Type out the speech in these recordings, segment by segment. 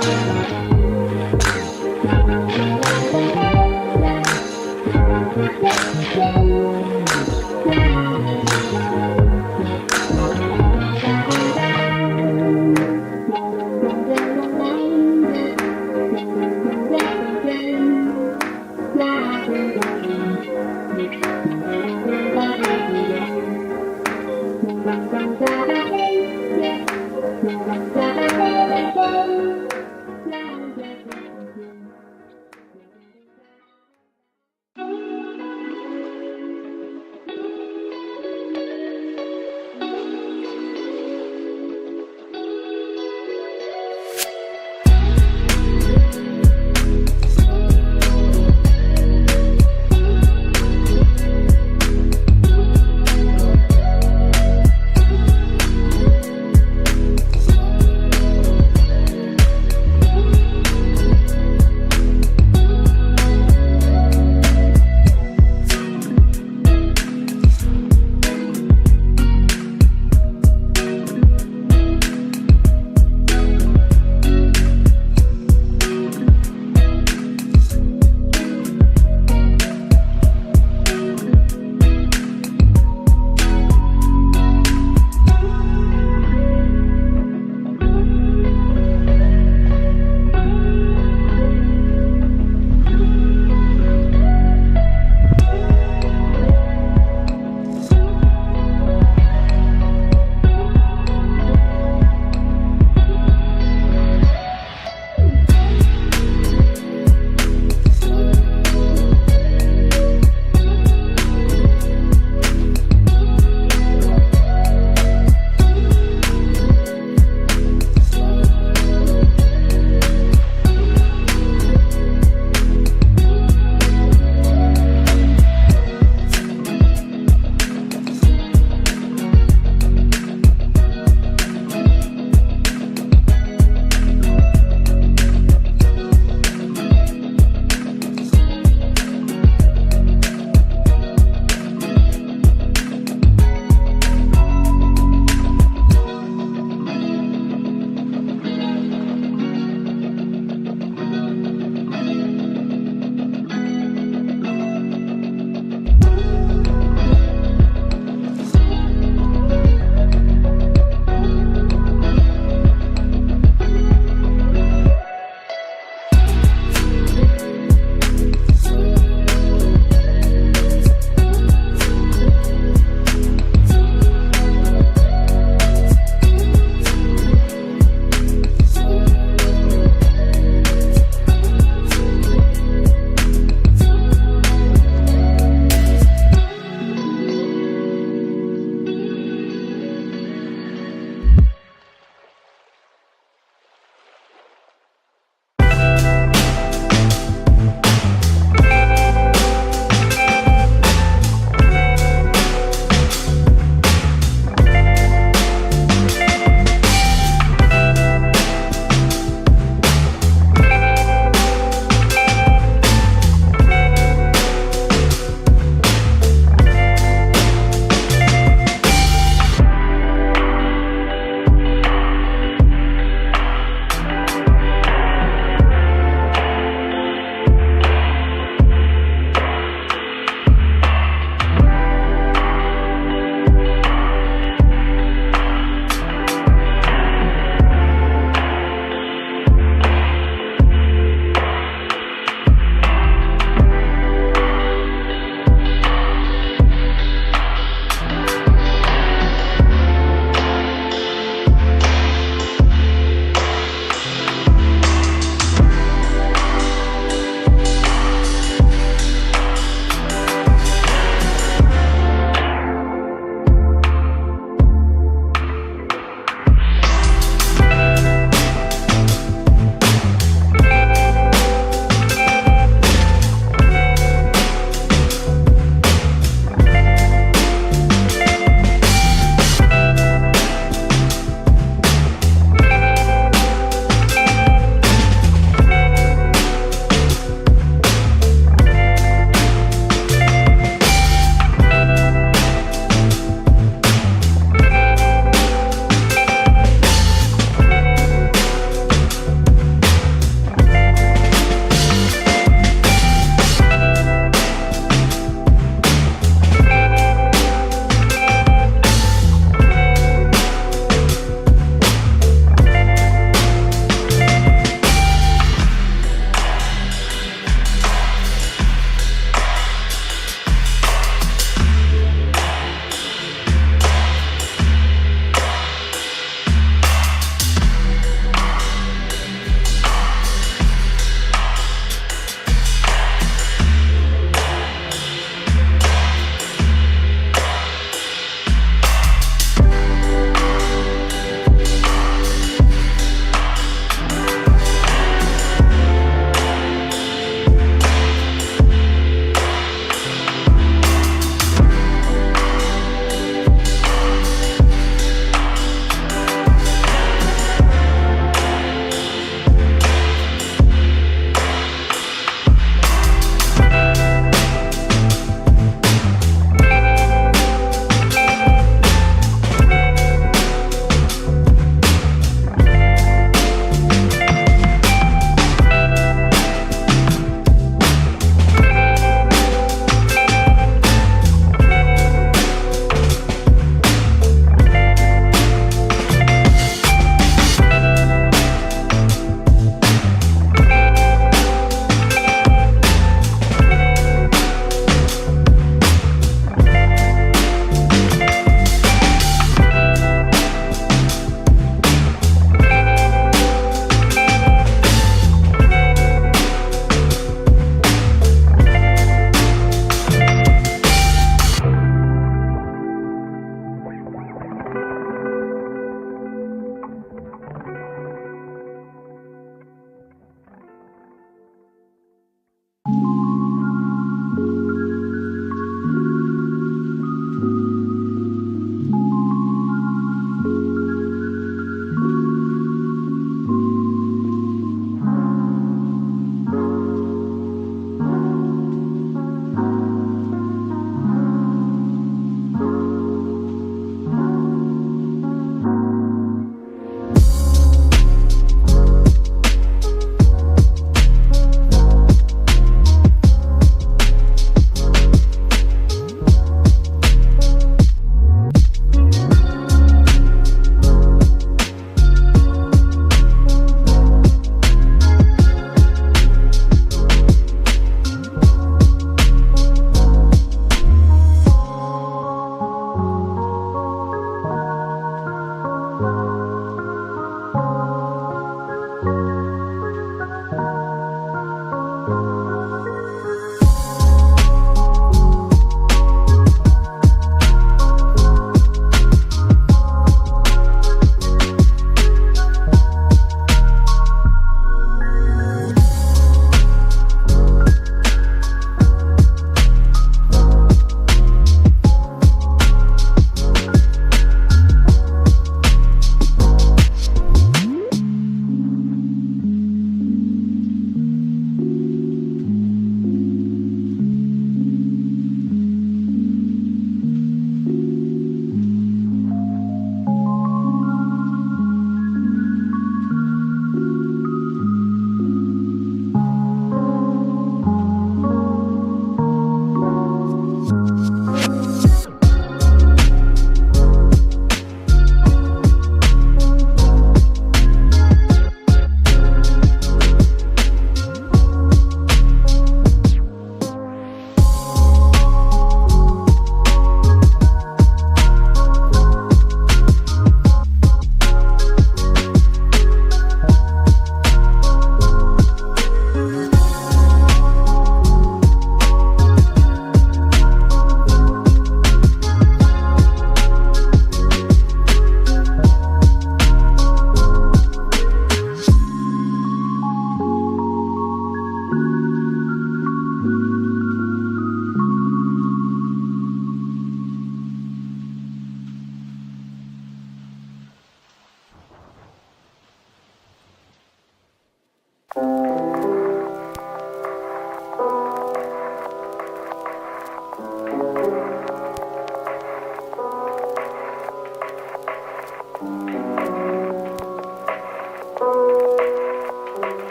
Yeah.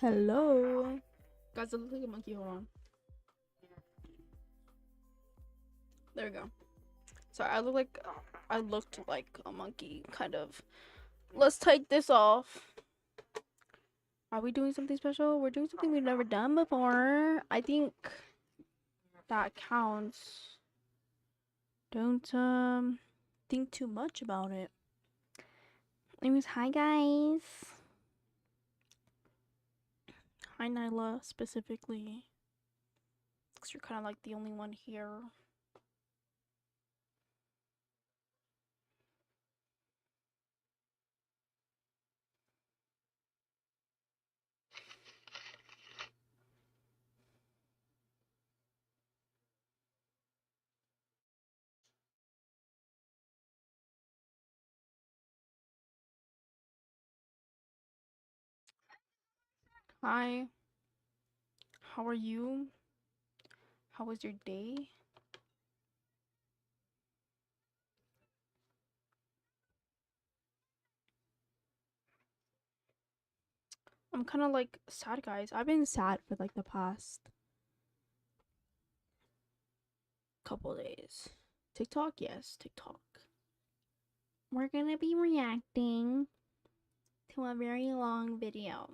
Hello. Guys, I look like a monkey. Hold on. There we go. Sorry, I looked like a monkey, kind of. Let's take this off. Are we doing something special? We're doing something we've never done before. I think that counts. Don't think too much about it. Anyways, hi guys. Hi Nyla specifically. Because you're kind of like the only one here. Hi. How are you? How was your day? I'm kind of like sad, guys. I've been sad for like the past couple days. TikTok? Yes, TikTok. We're gonna be reacting to a very long video,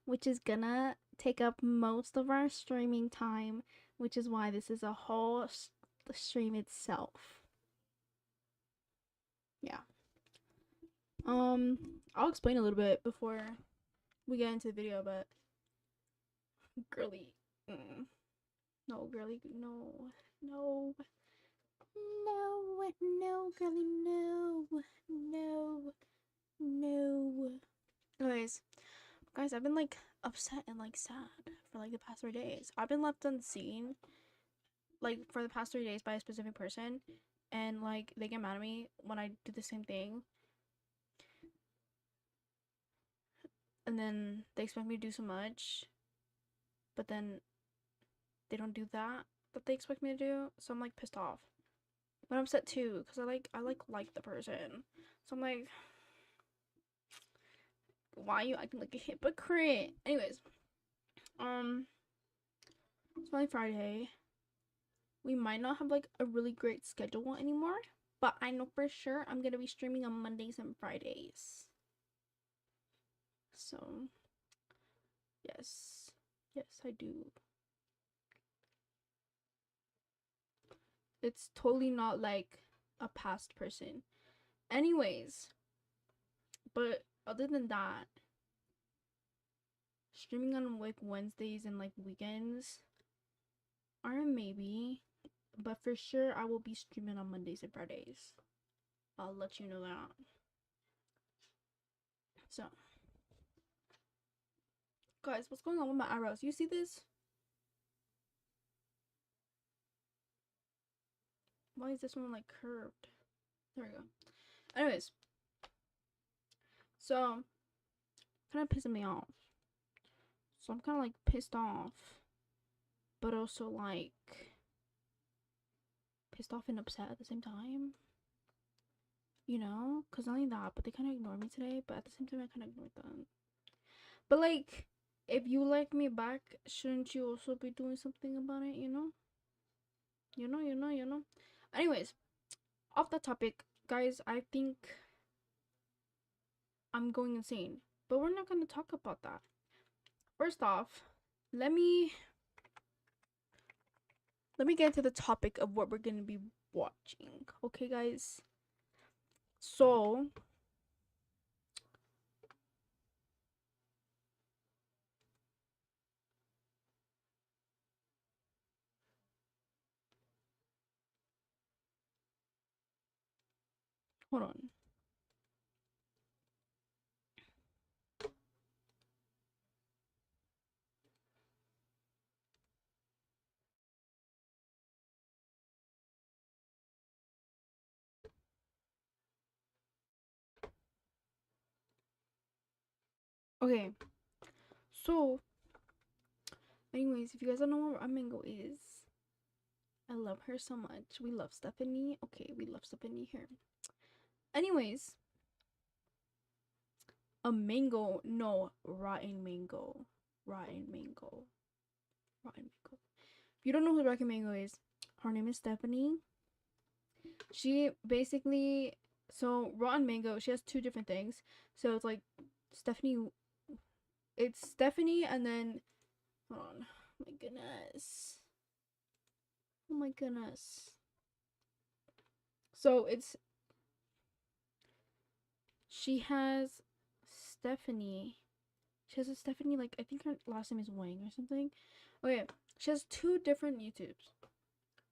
which is gonna take up most of our streaming time, which is why this is a whole stream itself. Yeah. I'll explain a little bit before we get into the video, but girly, no, girly, no, no, no, girly, no, no, no. Anyways, guys, I've been like upset and like sad for like the past 3 days. I've been left unseen like for the past 3 days by a specific person, and like they get mad at me when I do the same thing, and then they expect me to do so much, but then they don't do that they expect me to do. So I'm like pissed off, but I'm upset too because I like the person. So I'm like, why are you acting like a hypocrite? Anyways, it's only Friday. We might not have like a really great schedule anymore, but I know for sure I'm gonna be streaming on Mondays and Fridays. So yes, I do. It's totally not like a past person. Anyways, but other than that, streaming on like Wednesdays and like weekends are a maybe. but for sure I will be streaming on Mondays and Fridays. I'll let you know that. So, guys, what's going on with my eyebrows? You see this? Why is this one like curved? There we go. Anyways, so kind of pissing me off. So I'm kind of like pissed off, but also like pissed off and upset at the same time. You know, cause not only that, but they kind of ignored me today. But at the same time, I kind of ignored them. But like, if you like me back, shouldn't you also be doing something about it? You know. Anyways, off that topic, guys, I think I'm going insane. But we're not gonna talk about that. First off, let me get into the topic of what we're gonna be watching. Okay, guys. So hold on. Okay. So, anyways, if you guys don't know what Ramango is, I love her so much. We love Stephanie. Okay, we love Stephanie here. Anyways, a mango, no, rotten mango. Rotten mango. Rotten mango. If you don't know who Rotten Mango is, her name is Stephanie. She basically, so Rotten Mango, she has two different things. So it's like Stephanie, it's Stephanie and then, hold on, oh my goodness. Oh my goodness. So it's, she has Stephanie. She has a Stephanie, like, I think her last name is Wang or something. Okay, she has two different YouTubes.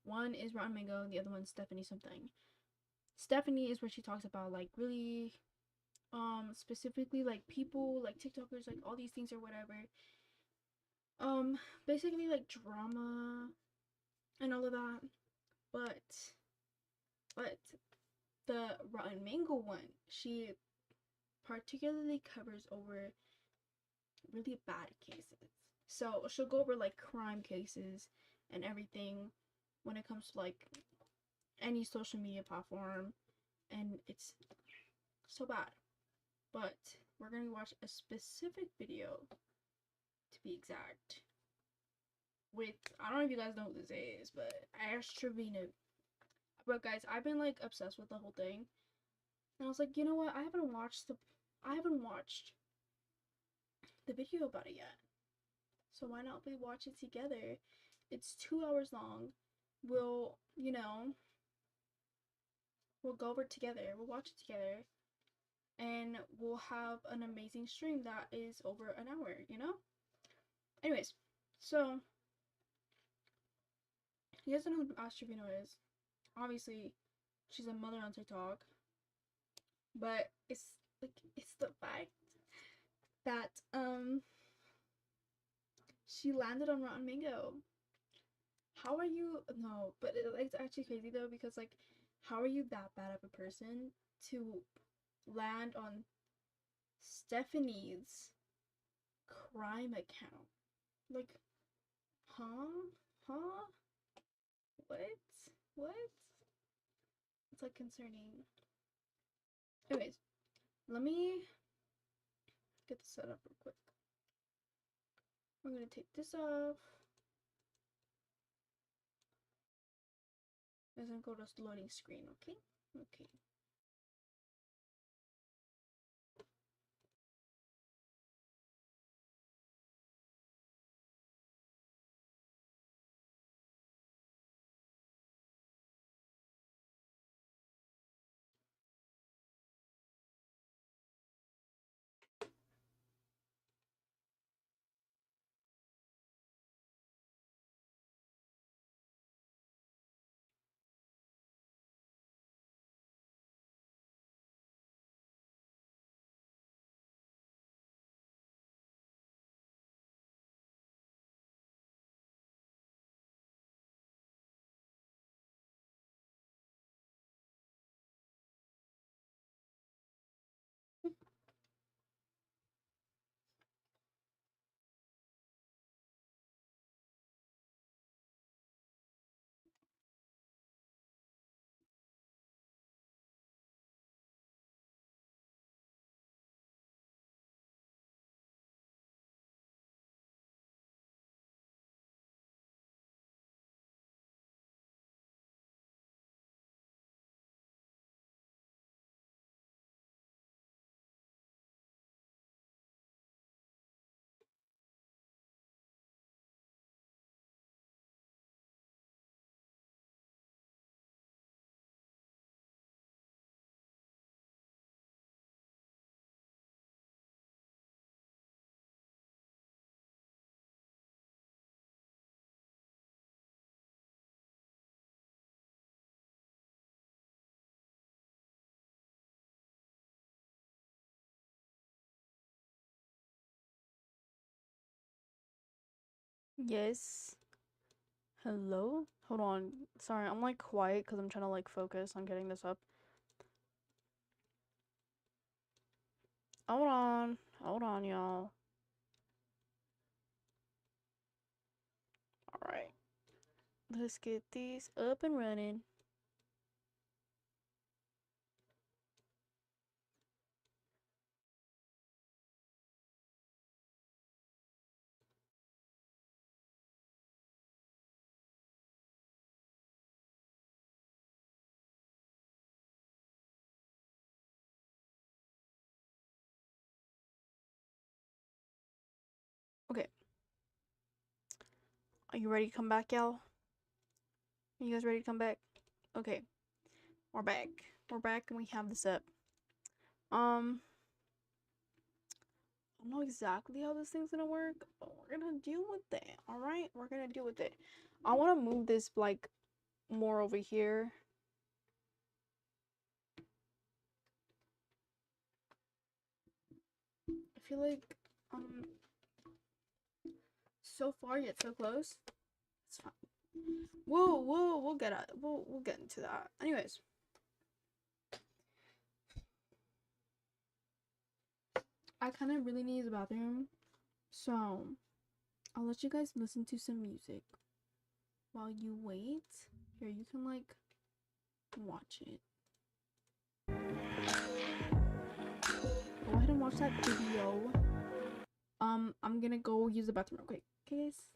One is Rotten Mango, the other one's Stephanie something. Stephanie is where she talks about, like, really, specifically, like, people, like, TikTokers, like, all these things or whatever. Basically, like, drama and all of that. But the Rotten Mango one, she particularly covers over really bad cases. So she'll go over like crime cases and everything when it comes to like any social media platform, and it's so bad. But we're gonna watch a specific video to be exact. With, I don't know if you guys know what this is, but Astra Vino. But guys, I've been like obsessed with the whole thing. And I was like, you know what? I haven't watched the video about it yet. So why not we watch it together? It's 2 hours long. We'll, we'll go over it together. We'll watch it together. And we'll have an amazing stream that is over an hour, you know? Anyways, so you guys don't know who Astra Vino is. Obviously, she's a mother on TikTok. But it's like, it's the fact that she landed on Rotten Mango. How are you? No, but it's actually crazy though, because like, how are you that bad of a person to land on Stephanie's crime account? Like, huh? Huh? What? What? It's like concerning. Anyways, let me get this set up real quick. We're gonna take this off. Doesn't go to loading screen, okay? Okay. Yes. Hello? Hold on. Sorry, I'm like quiet because I'm trying to like focus on getting this up. Hold on. Hold on, y'all. Alright. Let's get these up and running. Okay. Are you ready to come back, y'all? Are you guys ready to come back? Okay. We're back. We're back and we have this up. I don't know exactly how this thing's gonna work, but we're gonna deal with it. Alright? We're gonna deal with it. I wanna move this like more over here. I feel like so far yet so close. It's fine. We'll get out. We'll get into that. Anyways. I kind of really need the bathroom. So I'll let you guys listen to some music while you wait. Here, you can like watch it. Go ahead and watch that video. I'm gonna go use the bathroom real quick. Okay, guys?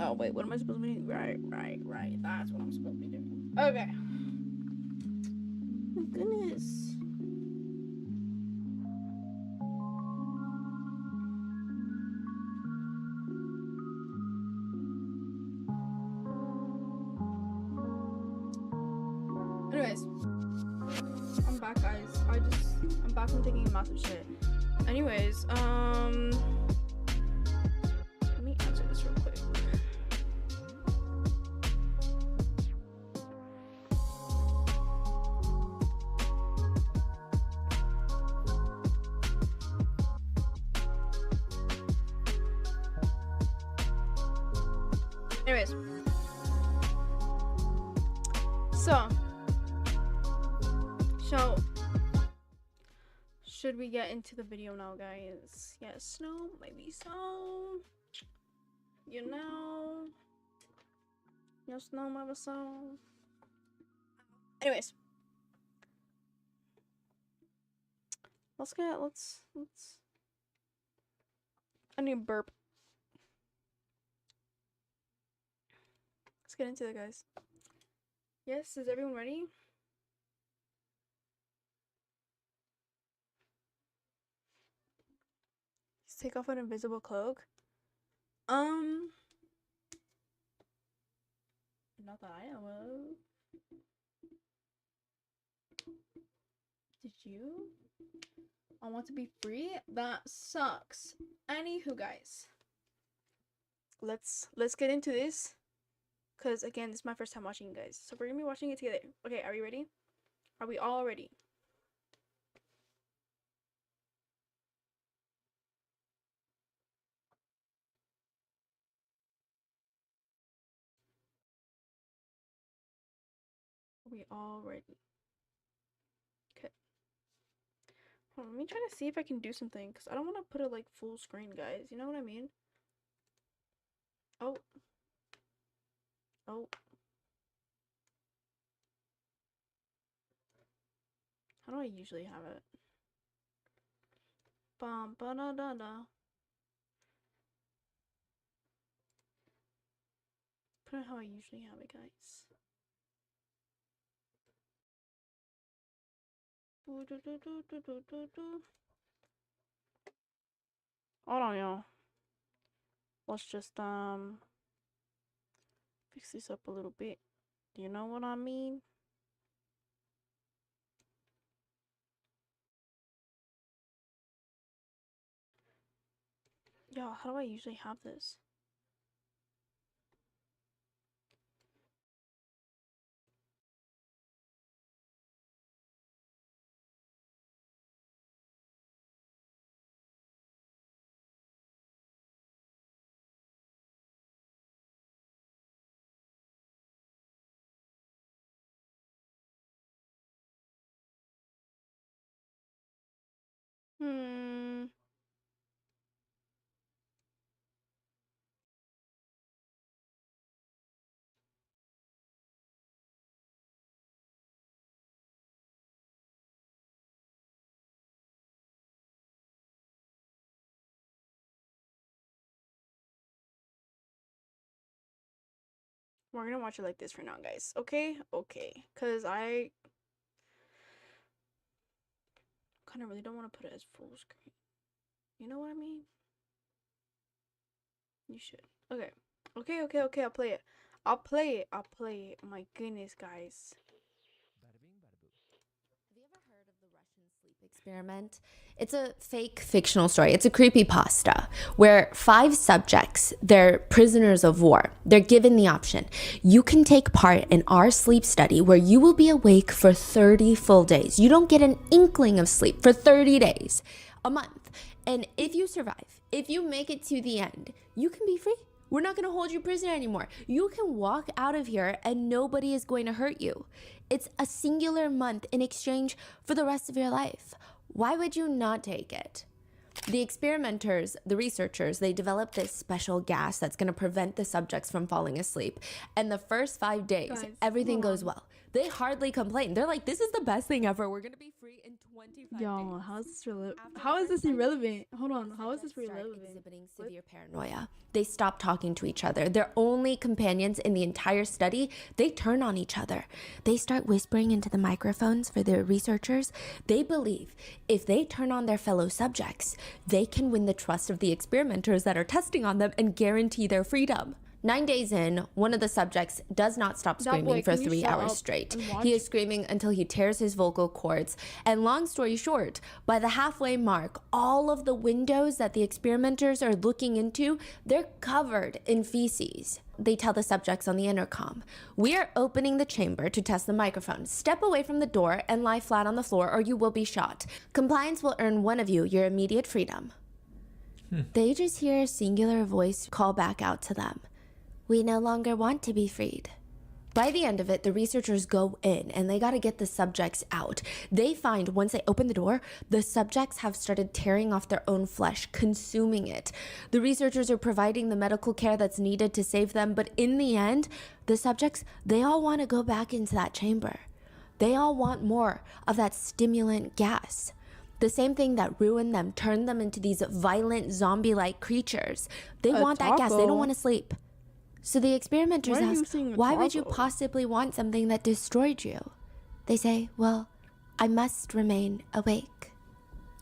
Oh wait, what am I supposed to be doing? Right. That's what I'm supposed to be doing. Okay. My goodness. Anyways, I'm back, guys. I'm back from taking a massive shit. Anyways, let me answer this real quick. Anyways, so should we get into the video now, guys? Yes, no, maybe so. You know. Yes, no, maybe so. Anyways. Let's I need a burp. Let's get into it, guys. Yes, is everyone ready? Let's take off an invisible cloak. Not that I know of. Did you? I want to be free? That sucks. Anywho, guys. Let's get into this. Cause again, this is my first time watching you guys. So we're gonna be watching it together. Okay, are we ready? Are we all ready? Are we all ready? Okay. Hold on, let me try to see if I can do something. Cause I don't want to put it like full screen, guys. You know what I mean? Oh. Oh. How do I usually have it? Bum ba da da da. Put it how I usually have it, guys. Hold on, y'all. Let's just fix this up a little bit. Do you know what I mean? Y'all, how do I usually have this? We're gonna watch it like this for now, guys. Okay? Okay. Because I kind of really don't want to put it as full screen. You know what I mean? You should. Okay. Okay. I'll play it. I'll play it. My goodness, guys. Have you ever heard of the Russian sleep experiment? It's a fake fictional story. It's a creepypasta where 5 subjects, they're prisoners of war. They're given the option. You can take part in our sleep study where you will be awake for 30 full days. You don't get an inkling of sleep for 30 days, a month. And if you survive, if you make it to the end, you can be free. We're not going to hold you prisoner anymore. You can walk out of here and nobody is going to hurt you. It's a singular month in exchange for the rest of your life. Why would you not take it? The experimenters, the researchers, they developed this special gas that's going to prevent the subjects from falling asleep. And the first 5 days, Guys, everything hold goes on. well. They hardly complain. They're like, this is the best thing ever. We're going to be free in 25 Yo, days. how is this relevant? After How the is this first 5 irrelevant? days, Hold on, how is this subjects start relevant? exhibiting severe paranoia. They stop talking to each other. They're only companions in the entire study. They turn on each other. They start whispering into the microphones for the researchers. They believe if they turn on their fellow subjects, they can win the trust of the experimenters that are testing on them and guarantee their freedom. 9 days in, one of the subjects does not stop That screaming boy, for can you 3 shut hours up straight. and watch? He is screaming until he tears his vocal cords. And long story short, by the halfway mark, all of the windows that the experimenters are looking into, they're covered in feces. They tell the subjects on the intercom, "We are opening the chamber to test the microphone. Step away from the door and lie flat on the floor or you will be shot. Compliance will earn one of you your immediate freedom." They just hear a singular voice call back out to them. "We no longer want to be freed." By the end of it, the researchers go in and they got to get the subjects out. They find once they open the door, the subjects have started tearing off their own flesh, consuming it. The researchers are providing the medical care that's needed to save them, but in the end, the subjects, they all want to go back into that chamber. They all want more of that stimulant gas. The same thing that ruined them, turned them into these violent zombie-like creatures. They A want that gas. They taco? don't want to sleep. So the experimenters Why are you ask, saying a why would you taco? possibly want something that destroyed you? They say, well, I must remain awake.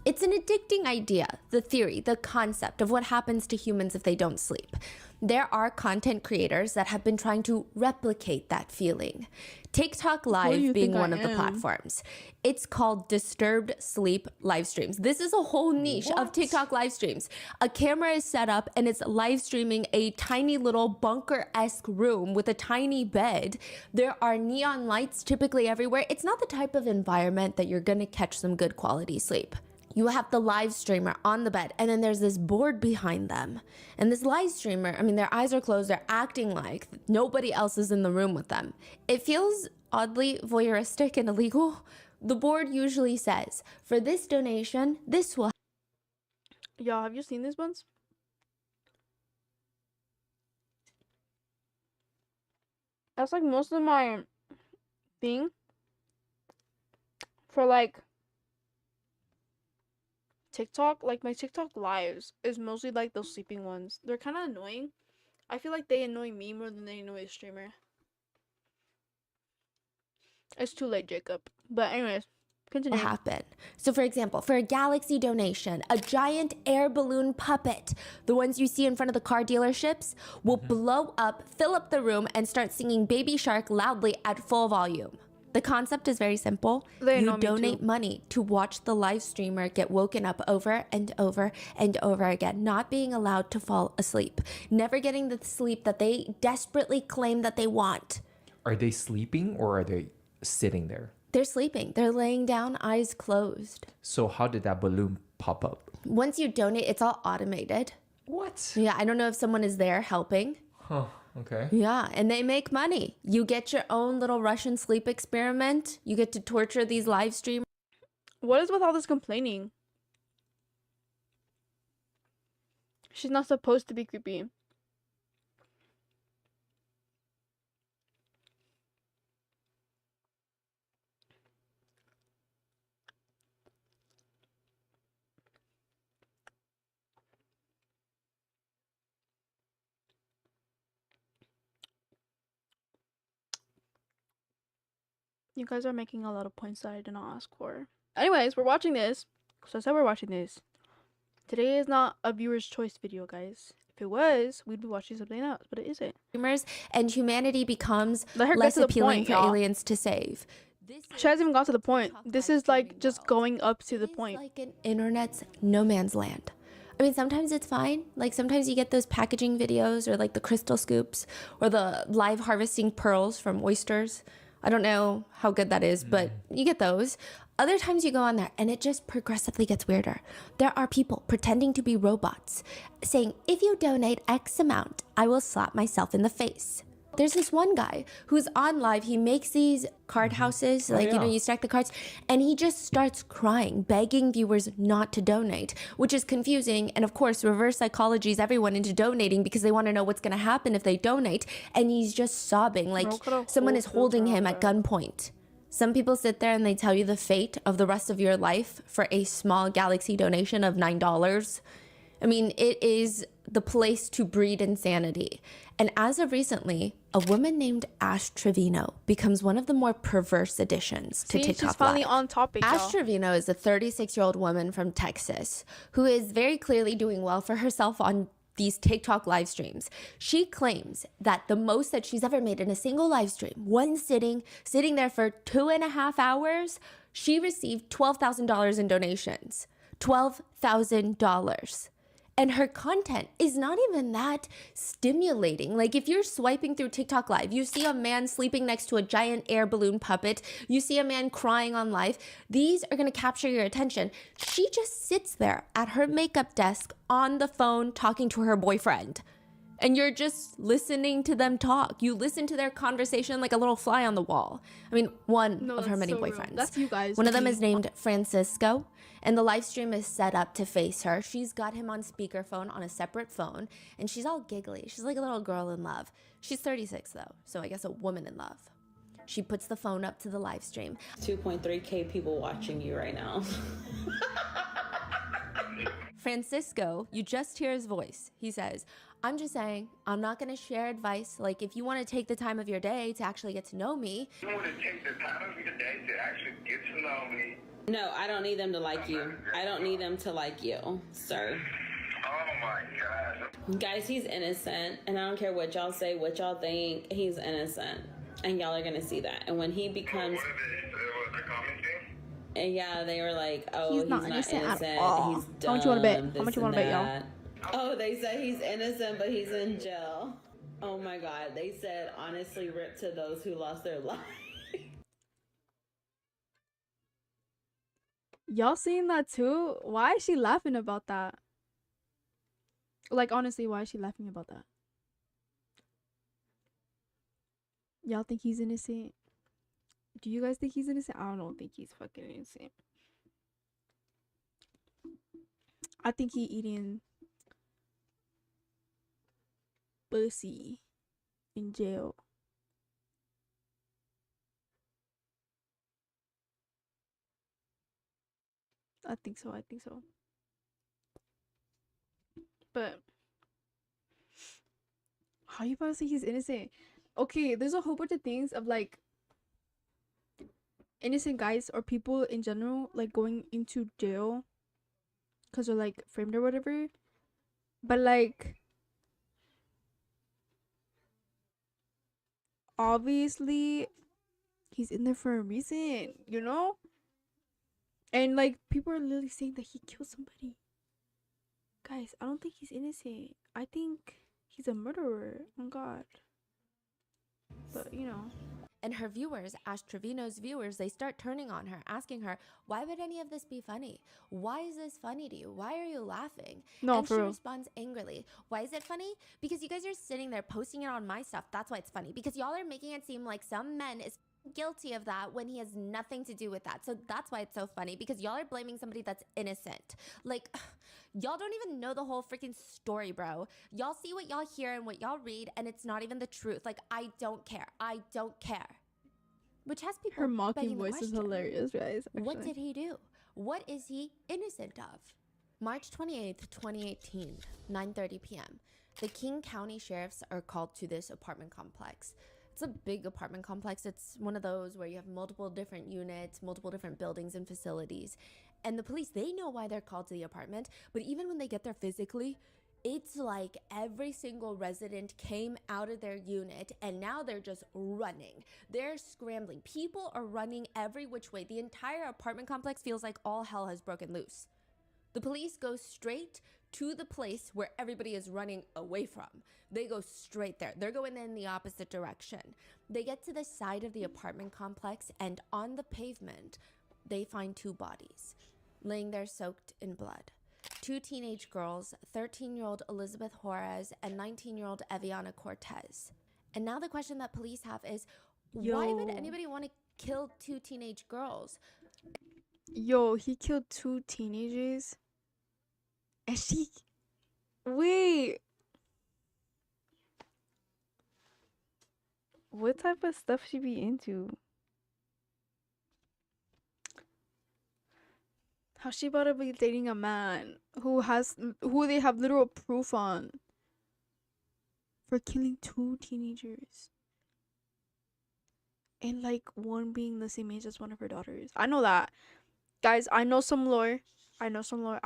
It's an addicting idea, the theory, the concept of what happens to humans if they don't sleep. There are content creators that have been trying to replicate that feeling. TikTok you Live being think I one of the am? platforms. It's called disturbed sleep live streams. This is a whole niche of TikTok live streams. A camera is set up and it's live streaming a tiny little bunker-esque room with a tiny bed. There are neon lights typically everywhere. It's not the type of environment that you're gonna catch some good quality sleep. You have the live streamer on the bed, and then there's this board behind them. And this live streamer, I mean, their eyes are closed, they're acting like nobody else is in the room with them. It feels oddly voyeuristic and illegal. The board usually says, for this donation, this will. Y'all, have you seen these ones? That's like most of my thing for like TikTok. Like my TikTok lives is mostly like those sleeping ones. They're kind of annoying. I feel like they annoy me more than they annoy the streamer. It's too late, Jacob. But anyways, continue. Happen. So for example, for a Galaxy donation, a giant air balloon puppet, the ones you see in front of the car dealerships, will blow up, fill up the room, and start singing Baby Shark loudly at full volume. The concept is very simple. They You know me donate too. money to watch the live streamer get woken up over and over and over again, not being allowed to fall asleep, never getting the sleep that they desperately claim that they want. Are they sleeping or are they sitting there? They're sleeping. They're laying down, eyes closed. So how did that balloon pop up? Once you donate, it's all automated. What? Yeah, I don't know if someone is there helping. Huh. Okay. Yeah, and they make money. You get your own little Russian sleep experiment. You get to torture these live streamers. What is with all this complaining? She's not supposed to be creepy. You guys are making a lot of points that I did not ask for. Anyways, we're watching this. So I said we're watching this. Today is not a viewer's choice video, guys. If it was, we'd be watching something else, but it isn't. And humanity becomes Let her get less to the appealing point, for y'all. aliens to save. She hasn't even got to the point. This is like just going up to the It's point. like an internet's no man's land. I mean, sometimes it's fine. Like sometimes you get those packaging videos or like the crystal scoops or the live harvesting pearls from oysters. I don't know how good that is, but you get those. Other times you go on there and it just progressively gets weirder. There are people pretending to be robots saying, if you donate X amount, I will slap myself in the face. There's this one guy who's on live. He makes these card houses, like, you know, you stack the cards, and he just starts crying, begging viewers not to donate, which is confusing. And of course, reverse psychologies everyone into donating because they want to know what's going to happen if they donate. And he's just sobbing, like someone is holding him at gunpoint. Some people sit there and they tell you the fate of the rest of your life for a small Galaxy donation of $9. I mean, it is the place to breed insanity. And as of recently, a woman named Ash Trevino becomes one of the more perverse additions to TikTok she's finally Live. on topic, Ash y'all. Trevino is a 36-year-old woman from Texas who is very clearly doing well for herself on these TikTok live streams. She claims that the most that she's ever made in a single live stream, one sitting there for 2.5 hours, she received $12,000 in donations. $12,000. And her content is not even that stimulating. Like, if you're swiping through TikTok Live, you see a man sleeping next to a giant air balloon puppet, you see a man crying on live, these are gonna capture your attention. She just sits there at her makeup desk on the phone talking to her boyfriend. And you're just listening to them talk. You listen to their conversation like a little fly on the wall. I mean, one of her many boyfriends. That's you guys. One of them is named Francisco, and the live stream is set up to face her. She's got him on speakerphone on a separate phone, and she's all giggly. She's like a little girl in love. She's 36 though, so I guess a woman in love. She puts the phone up to the live stream. 2.3K people watching you right now. Francisco, you just hear his voice. He says, I'm just saying, I'm not going to share advice. Like, if you want to take the time of your day to actually get to know me. You want to take the time of your day to actually get to know me. No, I don't need them to like you. I don't need them to like you, sir. Oh my God. Guys, he's innocent, and I don't care what y'all say, what y'all think. He's innocent, and y'all are going to see that. And when he becomes... What the commenting? And yeah, they were like, oh, He's not innocent at innocent. all. He's dumb. How much you wanna bet? How this much you and wanna bet, y'all? that. Oh, they said he's innocent, but he's in jail. Oh my God. They said, honestly, rip to those who lost their life. Y'all seen that too? Why is she laughing about that? Like, honestly, why is she laughing about that? Y'all think he's innocent? Do you guys think he's innocent? I don't think he's fucking innocent. I think he eating pussy in jail. I think so. But how you about to say he's innocent? Okay, there's a whole bunch of things of like innocent guys or people in general like going into jail because they're like framed or whatever. But like obviously he's in there for a reason, you know? And like people are literally saying that he killed somebody. Guys, I don't think he's innocent. I think he's a murderer. Oh God. But you know. And her viewers, Ash Trevino's viewers, they start turning on her, asking her, why would any of this be funny? Why is this funny to you? Why are you laughing? No, and for she real. responds angrily. Why is it funny? Because you guys are sitting there posting it on my stuff. That's why it's funny. Because y'all are making it seem like some man is guilty of that when he has nothing to do with that. So that's why it's so funny, because y'all are blaming somebody that's innocent. Like, y'all don't even know the whole freaking story, bro. Y'all see what y'all hear and what y'all read, and it's not even the truth. Like, I don't care. I don't care. Which has people Her mocking begging the voice is question, hilarious, guys. what actually. did he do? What is he innocent of? March 28th, 2018, 9:30 p.m. The King County sheriffs are called to this apartment complex. It's a big apartment complex. It's one of those where you have multiple different units, multiple different buildings and facilities. And the police, they know why they're called to the apartment, but even when they get there physically, it's like every single resident came out of their unit and now they're just running. They're scrambling. People are running every which way. The entire apartment complex feels like all hell has broken loose. The police go straight to the place where everybody is running away from. They go straight there. They're going in the opposite direction. They get to the side of the apartment complex, and on the pavement, they find two bodies laying there soaked in blood. Two teenage girls, 13-year-old Elizabeth Juarez and 19-year-old Eviana Cortez. And now the question that police have is, why would Yo. anybody want to kill 2 teenage girls? Yo, he killed 2 teenagers. And she. Wait. What type of stuff she be into? How she about to be dating a man who they have literal proof on for killing 2 teenagers, and like one being the same age as one of her daughters. I know that, guys. I know some lore. I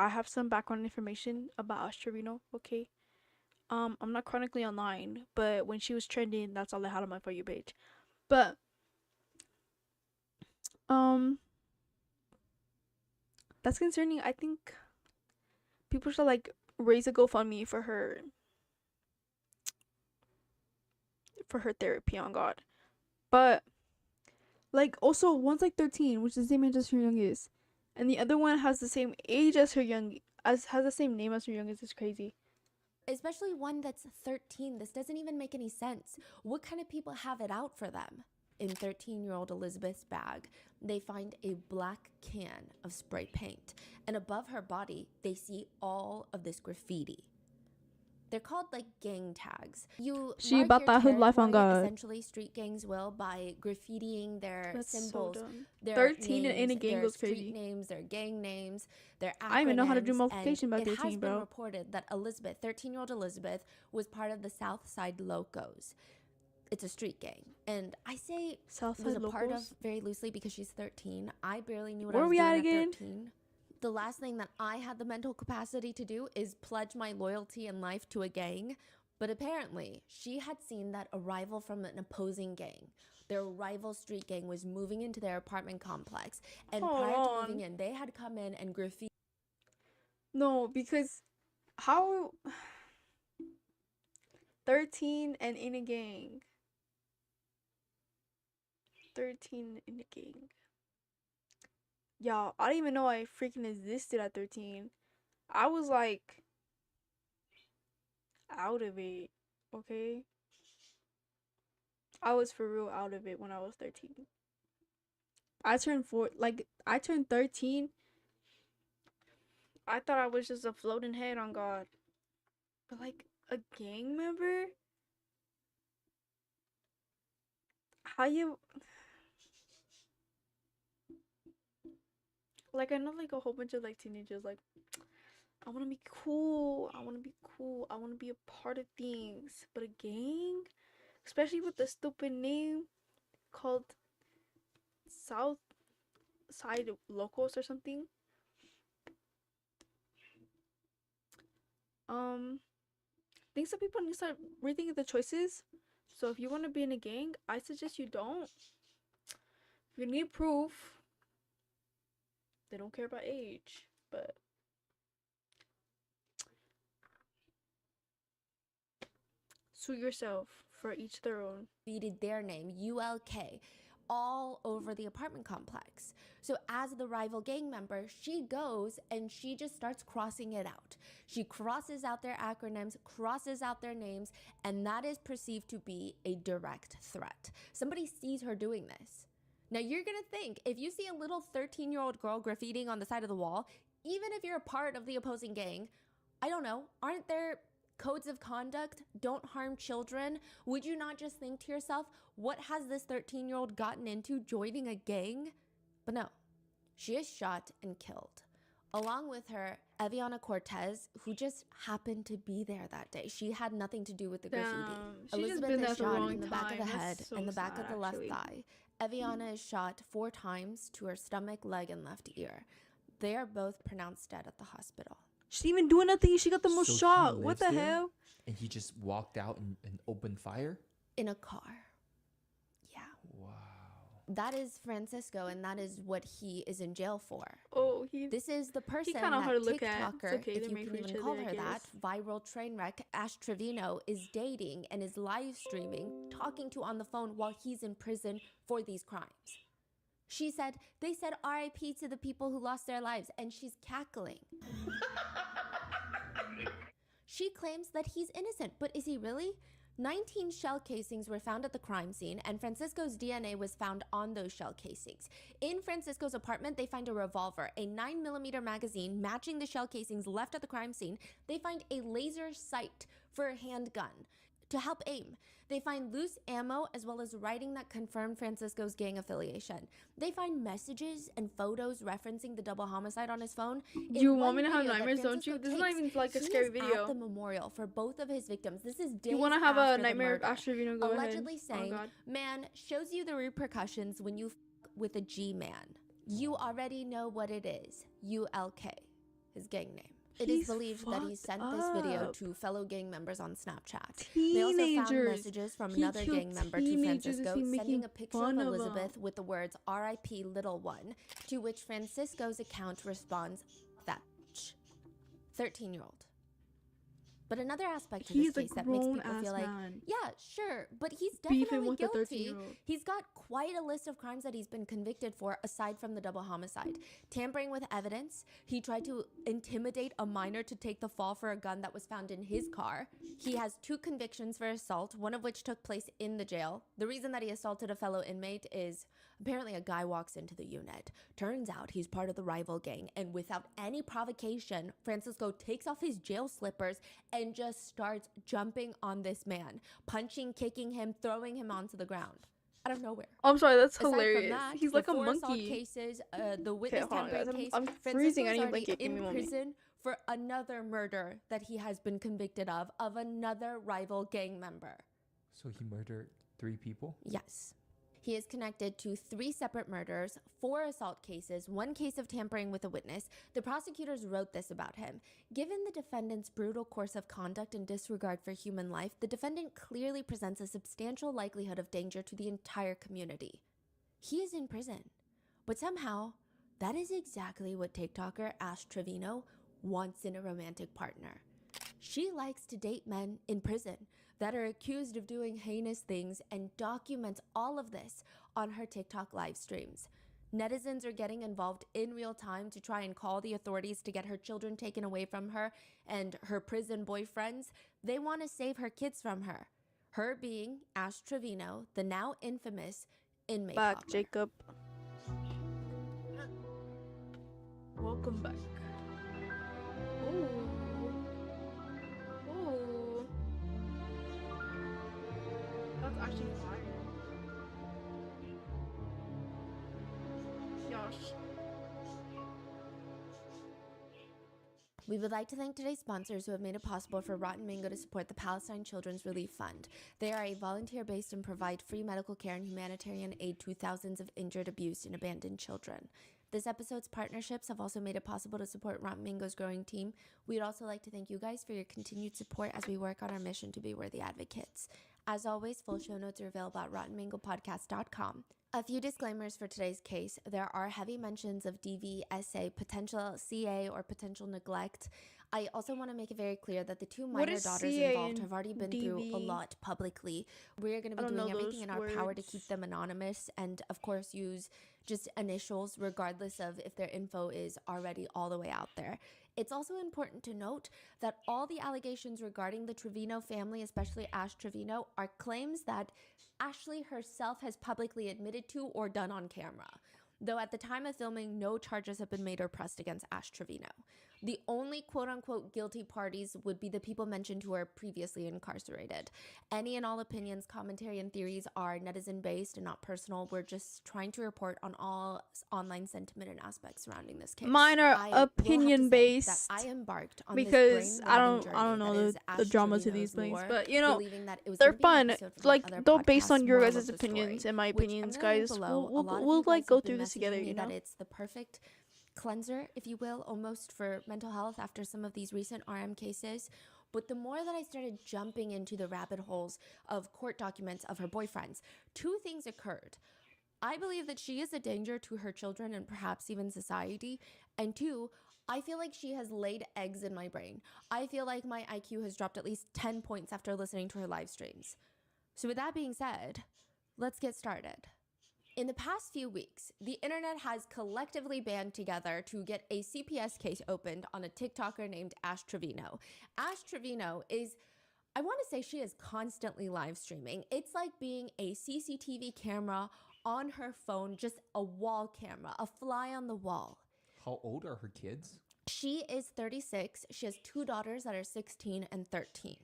have some background information about Trevino. Okay. I'm not chronically online, but when she was trending, that's all I had on my For You page. But that's concerning. I think people should like raise a GoFundMe for her therapy on God. But like also one's like 13, which is the same age as her youngest, and the other one has the same age as her has the same name as her youngest. It's crazy. Especially one that's 13. This doesn't even make any sense. What kind of people have it out for them? In 13-year-old Elizabeth's bag, they find a black can of spray paint. And above her body, they see all of this graffiti. They're called like gang tags. She mark about your that hood life on territory, God. essentially, street gangs will, by graffitiing their That's so symbols, dumb. their 13 and in a names, gang their goes street crazy. names, their gang names, their acronyms. I didn't even know how to do multiplication by and it 13, has been bro. reported that 13-year-old Elizabeth, was part of the Southside Locos. It's a street gang, and I say Southside was a part of Locals? very loosely because she's 13. I barely knew what Where I was we doing at at again? 13. The last thing that I had the mental capacity to do is pledge my loyalty and life to a gang. But apparently, she had seen that a rival from an opposing gang, their rival street gang, was moving into their apartment complex. And prior to moving in, they had come in and graffiti. No, because how 13 and in a gang. 13 in a gang. Y'all, I didn't even know I freaking existed at 13. I was like out of it, okay? I was for real out of it when I was 13. I turned 13. I thought I was just a floating head on God. But like a gang member? How you like I know like a whole bunch of like teenagers like I want to be cool. I want to be cool. I want to be a part of things. But a gang, especially with the stupid name called South Side Locals or something. I think some people need to start rethinking the choices. So if you want to be in a gang, I suggest you don't. If you need proof, they don't care about age, but sue yourself, for each their own. their name, ULK, all over the apartment complex. So as the rival gang member, she goes and she just starts crossing it out. She crosses out their acronyms, crosses out their names, and that is perceived to be a direct threat. Somebody sees her doing this. Now you're gonna think, if you see a little 13-year-old girl graffitiing on the side of the wall, even if you're a part of the opposing gang, I don't know, aren't there codes of conduct? Don't harm children. Would you not just think to yourself, what has this 13-year-old gotten into joining a gang? But no, she is shot and killed. Along with her, Eviana Cortez, who just happened to be there that day. She had nothing to do with the graffiti. Elizabeth is shot in the back of the head and the back of the left thigh. Eviana is shot 4 times to her stomach, leg, and left ear. They are both pronounced dead at the hospital. She didn't even do nothing. She got the most So he shot. What lives the there, hell? And he just walked out and opened fire? In a car. Yeah. Wow. That is Francisco, and that is what he is in jail for. Oh, This is the person kinda that hard to look at. TikToker, It's okay, if they you make can for even each call other, I her that, guess. viral train wreck, Ash Trevino, is dating and is live streaming, talking to on the phone while he's in prison for these crimes. She said, they said RIP to the people who lost their lives, and she's cackling. She claims that he's innocent, but is he really? 19 shell casings were found at the crime scene, and Francisco's DNA was found on those shell casings. In Francisco's apartment, they find a revolver, a 9mm magazine matching the shell casings left at the crime scene. They find a laser sight for a handgun to help aim. They find loose ammo as well as writing that confirmed Francisco's gang affiliation. They find messages and photos referencing the double homicide on his phone. You want me to have nightmares, don't you? This is not even like a scary video. At the memorial for both of his victims. This is days You want to have a after the nightmare murder. after you go Allegedly ahead. saying, Oh God. man, shows you the repercussions when you with a G-man. You already know what it is. ULK, his gang name. It is believed that he sent this video to fellow gang members on Snapchat. They also found messages from another gang member to Francisco sending a picture of Elizabeth with the words RIP little one, to which Francisco's account responds, that 13-year-old. But another aspect to this case that makes people feel like, yeah, sure, but he's definitely guilty. He's got quite a list of crimes that he's been convicted for aside from the double homicide. Tampering with evidence, he tried to intimidate a minor to take the fall for a gun that was found in his car. He has 2 convictions for assault, one of which took place in the jail. The reason that he assaulted a fellow inmate is apparently a guy walks into the unit. Turns out he's part of the rival gang, and without any provocation, Francisco takes off his jail slippers and just starts jumping on this man, punching, kicking him, throwing him onto the ground out of nowhere. I'm sorry, that's Aside hilarious. That, he's like a assault monkey. Cases, the witness tampering case. I'm freezing. I need a blanket. In prison for another murder that he has been convicted of another rival gang member. So he murdered 3 people? Yes. He is connected to 3 separate murders, 4 assault cases, 1 case of tampering with a witness. The prosecutors wrote this about him. Given the defendant's brutal course of conduct and disregard for human life, the defendant clearly presents a substantial likelihood of danger to the entire community. He is in prison. But somehow, that is exactly what TikToker Ash Trevino wants in a romantic partner. She likes to date men in prison that are accused of doing heinous things and documents all of this on her TikTok live streams. Netizens are getting involved in real time to try and call the authorities to get her children taken away from her and her prison boyfriends. They want to save her kids from her. Her being Ash Trevino, the now infamous inmate. Back, hopper. Jacob. Welcome back. Ooh. Ooh. That's actually fire. Gosh. We would like to thank today's sponsors who have made it possible for Rotten Mango to support the Palestine Children's Relief Fund. They are a volunteer-based and provide free medical care and humanitarian aid to thousands of injured, abused, and abandoned children. This episode's partnerships have also made it possible to support Rotten Mango's growing team. We'd also like to thank you guys for your continued support as we work on our mission to be worthy advocates. As always, full show notes are available at rottenmangopodcast.com. A few disclaimers for today's case. There are heavy mentions of DV, SA, potential CA, or potential neglect. I also want to make it very clear that the 2 minor daughters involved have already been through a lot publicly. We are going to be doing everything in our power to keep them anonymous and, of course, use just initials regardless of if their info is already all the way out there. It's also important to note that all the allegations regarding the Trevino family, especially Ash Trevino, are claims that Ashley herself has publicly admitted to or done on camera. Though at the time of filming, no charges have been made or pressed against Ash Trevino. The only quote-unquote guilty parties would be the people mentioned who are previously incarcerated. Any and all opinions, commentary, and theories are netizen-based and not personal. We're just trying to report on all online sentiment and aspects surrounding this case. Mine are opinion-based. I embarked on because this I don't know the drama to these things, but you know they're fun. Like don't based on your guys' opinions and my opinions, guys. We'll like go through this together. You know, that it's the perfect cleanser, if you will, almost for mental health after some of these recent RM cases. But the more that I started jumping into the rabbit holes of court documents of her boyfriends, 2 things occurred. I believe that she is a danger to her children and perhaps even society. And 2, I feel like she has laid eggs in my brain. I feel like my IQ has dropped at least 10 points after listening to her live streams. So with that being said, let's get started. In the past few weeks, the internet has collectively band together to get a CPS case opened on a TikToker named Ash Trevino. Ash Trevino is I want to say she is constantly live streaming. It's like being a CCTV camera on her phone, just a wall camera, a fly on the wall. How old are her kids? She is 36. She has 2 daughters that are 16 and 13.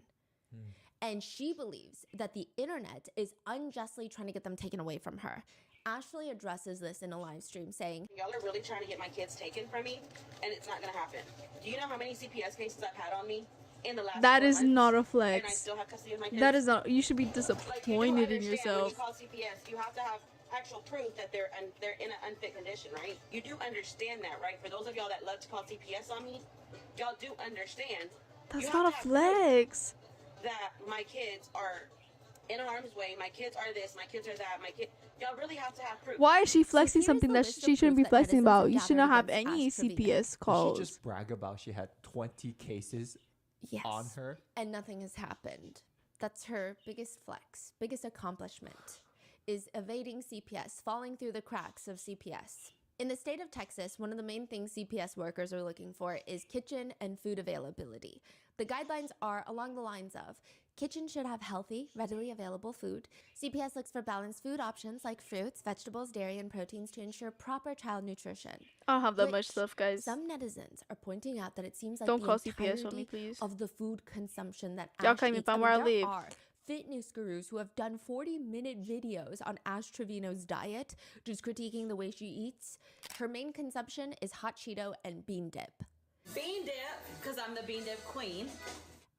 And she believes that the internet is unjustly trying to get them taken away from her. Ashley addresses this in a live stream saying, y'all are really trying to get my kids taken from me, and it's not going to happen. Do you know how many CPS cases I've had on me in the last That 4 is months? not a And I flex. still have custody of my kids? That is not. You should be Like, you do disappointed in understand yourself. When you call CPS, you have to have actual proof that they're in an unfit condition, right? You do understand that, right? For those of y'all that love to call CPS on me, y'all do understand. That's you not a have to have proof flex. that my kids are in harm's way, my kids are this, my kids are that, y'all really have to have proof. Why is she flexing here's something the that list of she shouldn't be proof that flexing netizens about? have You should not have gathered any against Ash Trevino. CPS Did she calls. just brag about she had 20 cases yes. on her? And nothing has happened. That's her biggest flex, biggest accomplishment, is evading CPS, falling through the cracks of CPS. In the state of Texas, one of the main things CPS workers are looking for is kitchen and food availability. The guidelines are along the lines of kitchen should have healthy, readily available food. CPS looks for balanced food options like fruits, vegetables, dairy, and proteins to ensure proper child nutrition. I don't have that much Which stuff, guys. Some netizens are pointing out that it seems like Don't the call CPS on me, entirety please. of the food consumption that Y'all Ash can't even eats. find where I there live. are fitness gurus who have done 40-minute videos on Ash Trevino's diet, just critiquing the way she eats. Her main consumption is hot Cheeto and bean dip. Bean dip, because I'm the bean dip queen.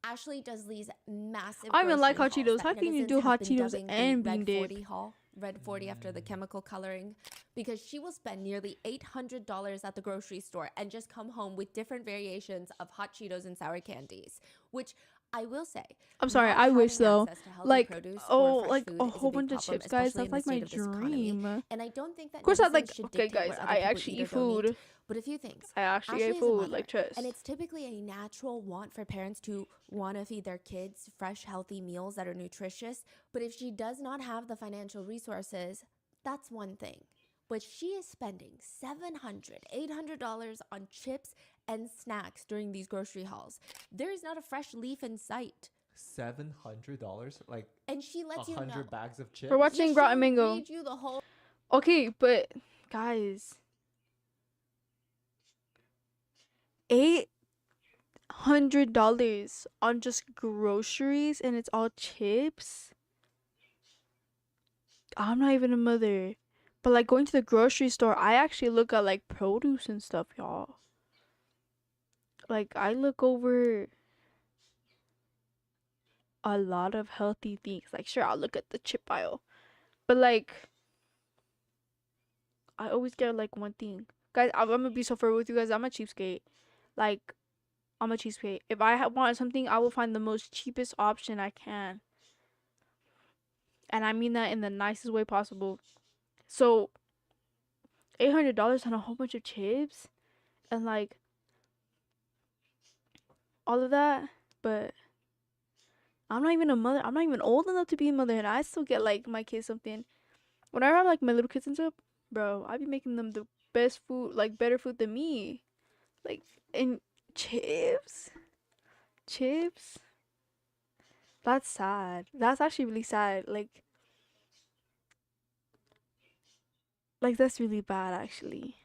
Ashley does these massive I even like grocery hot hauls Cheetos. How that can you netizens do have hot been Cheetos dubbing the and bean Red dip? 40 haul. Red 40 after the chemical coloring, because she will spend nearly $800 at the grocery store and just come home with different variations of hot Cheetos and sour candies, which I will say, I'm sorry, not I wish having though. access to healthy Like, produce oh, or fresh like food a is whole big bunch of problem, chips, guys. especially That's in like the my state of this economy. dream. And I don't think that Of course, I netizens like. should Okay, dictate guys, what other I people actually eat eat or don't food. But a few things. I actually Ashley ate is a food, mother, like Tress. and it's typically a natural want for parents to want to feed their kids fresh, healthy meals that are nutritious. But if she does not have the financial resources, that's one thing. But she is spending $700, $800 on chips and snacks during these grocery hauls. There is not a fresh leaf in sight. $700? Like And she lets you know. 100 bags of chips? We're watching Yeah, Grot she'll and Mango. read you the whole Okay, but guys, $800 on just groceries and it's all chips. I'm not even a mother, but like going to the grocery store, I actually look at like produce and stuff, y'all. Like I look over a lot of healthy things. Like sure, I'll look at the chip aisle, but like I always get like one thing. Guys, I'm gonna be so fair with you guys. I'm a cheapskate. Like, I'm a cheapskate. If I want something, I will find the most cheapest option I can. And I mean that in the nicest way possible. So, $800 on a whole bunch of chips and like all of that. But I'm not even a mother. I'm not even old enough to be a mother. And I still get like my kids something. Whenever I have like my little kids and stuff, bro, I be making them the best food, like better food than me. Like, and chips. That's sad. That's actually really sad. Like that's really bad actually.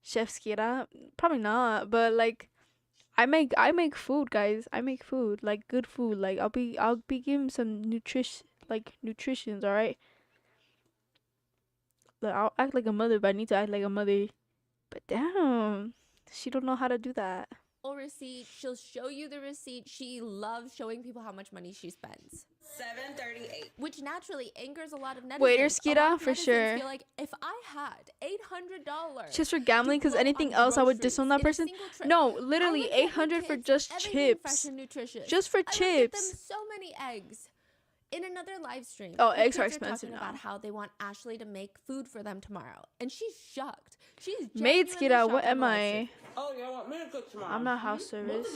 Chef Skira, probably not, but like I make food, guys. I make food, like good food. Like I'll be giving some nutritions, all right? Like I'll act like a mother, but I need to act like a mother. But damn, she don't know how to do that. receipt. She'll show you the receipt. She loves showing people how much money she spends. 738. Which naturally angers a lot of netizens. Waiter A lot Skira, of for netizens sure. feel like if I had $800 Just for gambling, because to blow anything on else I would disown that groceries in person. a single trip, No, I literally would get my 800 for kids just everything fresh chips. and nutritious. Just for I would get them chips. so many eggs. In another live stream, Oh, the eggs are kids expensive talking now. about how they want Ashley to make food for them tomorrow, and she's shocked. She's Maid genuinely Skira, what shocked on am the live I? stream. Oh, y'all want me to cook tomorrow? I'm not house service.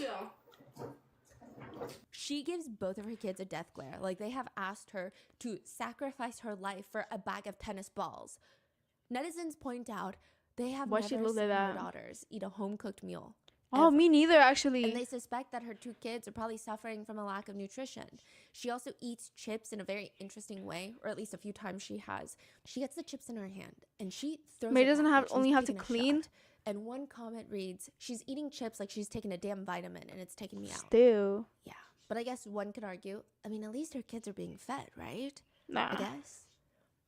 She gives both of her kids a death glare. Like they have asked her to sacrifice her life for a bag of tennis balls. Netizens point out they have Why she never look seen like her that? daughters eat a home-cooked meal. Oh, ever. me neither, actually. And they suspect that her 2 kids are probably suffering from a lack of nutrition. She also eats chips in a very interesting way, or at least a few times she has. She gets the chips in her hand and she throws May it doesn't back have like she's only have to taking a clean. shot. And one comment reads, "She's eating chips like she's taking a damn vitamin and it's taking me out." Still. Yeah. But I guess one could argue, I mean, at least her kids are being fed, right? Nah. I guess.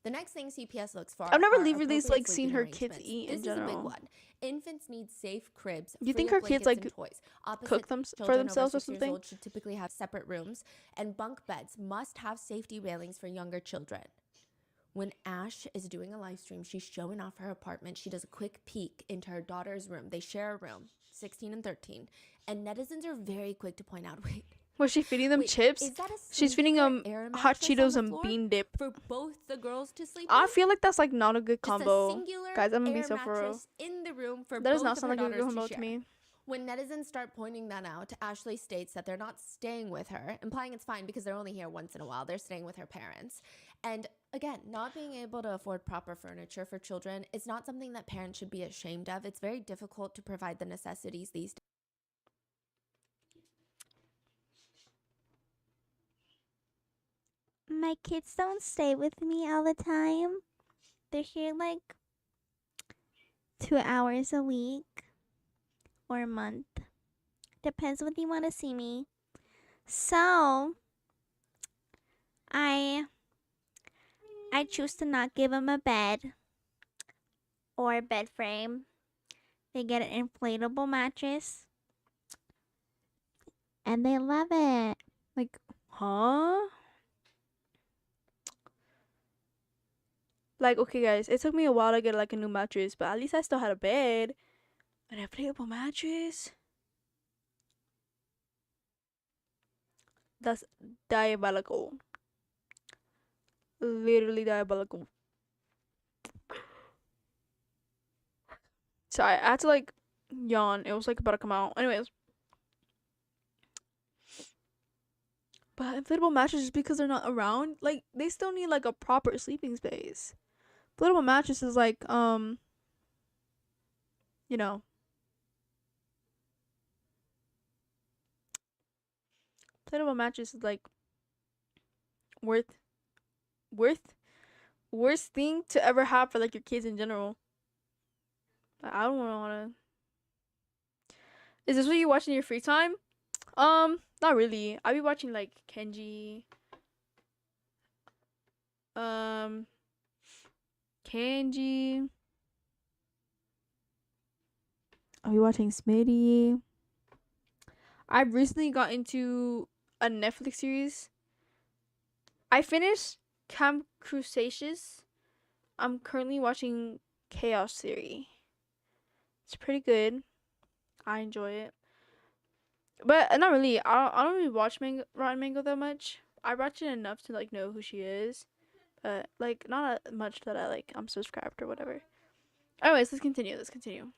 The next thing CPS looks for I've never are really appropriate like seen sleeping her kids arrangements. eat This in is a big general. one. Infants need safe cribs. You think free her of kids, blankets like, and toys. Opposite cook them for children over themselves or 6 years something? old should typically have separate rooms, and bunk beds must have safety railings for younger children. When Ash is doing a live stream, she's showing off her apartment. She does a quick peek into her daughter's room. They share a room, 16 and 13, and netizens are very quick to point out, wait, Was she feeding them Wait, chips? is that a She's feeding singular them air hot mattress on Cheetos the and floor bean dip. for both the girls to sleep I in? feel like that's like not a good Just combo. a singular Guys, I'm gonna be air so for real. mattress in the room for That does both not of sound her like a good daughters combo to to share. me. When netizens start pointing that out, Ashley states that they're not staying with her, implying it's fine because they're only here once in a while. They're staying with her parents. And again, not being able to afford proper furniture for children is not something that parents should be ashamed of. It's very difficult to provide the necessities these days. My kids don't stay with me all the time. They're here like 2 hours a week or a month. Depends when they want to see me. So I choose to not give them a bed or a bed frame. They get an inflatable mattress and they love it. Like, huh? Like, okay, guys, it took me a while to get like a new mattress, but at least I still had a bed. An inflatable mattress? That's diabolical. Literally diabolical. Sorry, I had to like yawn. It was like about to come out. Anyways. But inflatable mattresses, just because they're not around, like they still need like a proper sleeping space. Inflatable mattress is like you know, inflatable mattress is like worth worst thing to ever have for like your kids in general. Like, I don't wanna. Is this what you watch in your free time? Not really. I be watching like Kenji. Kenji. I'll be watching Smitty. I've recently got into a Netflix series. I finished Camp Cretaceous. I'm currently watching Chaos Theory. It's pretty good. I enjoy it. But not really. I don't really watch Rotten Mango that much. I watch it enough to like know who she is, but like not much that I'm subscribed or whatever. Anyways, let's continue.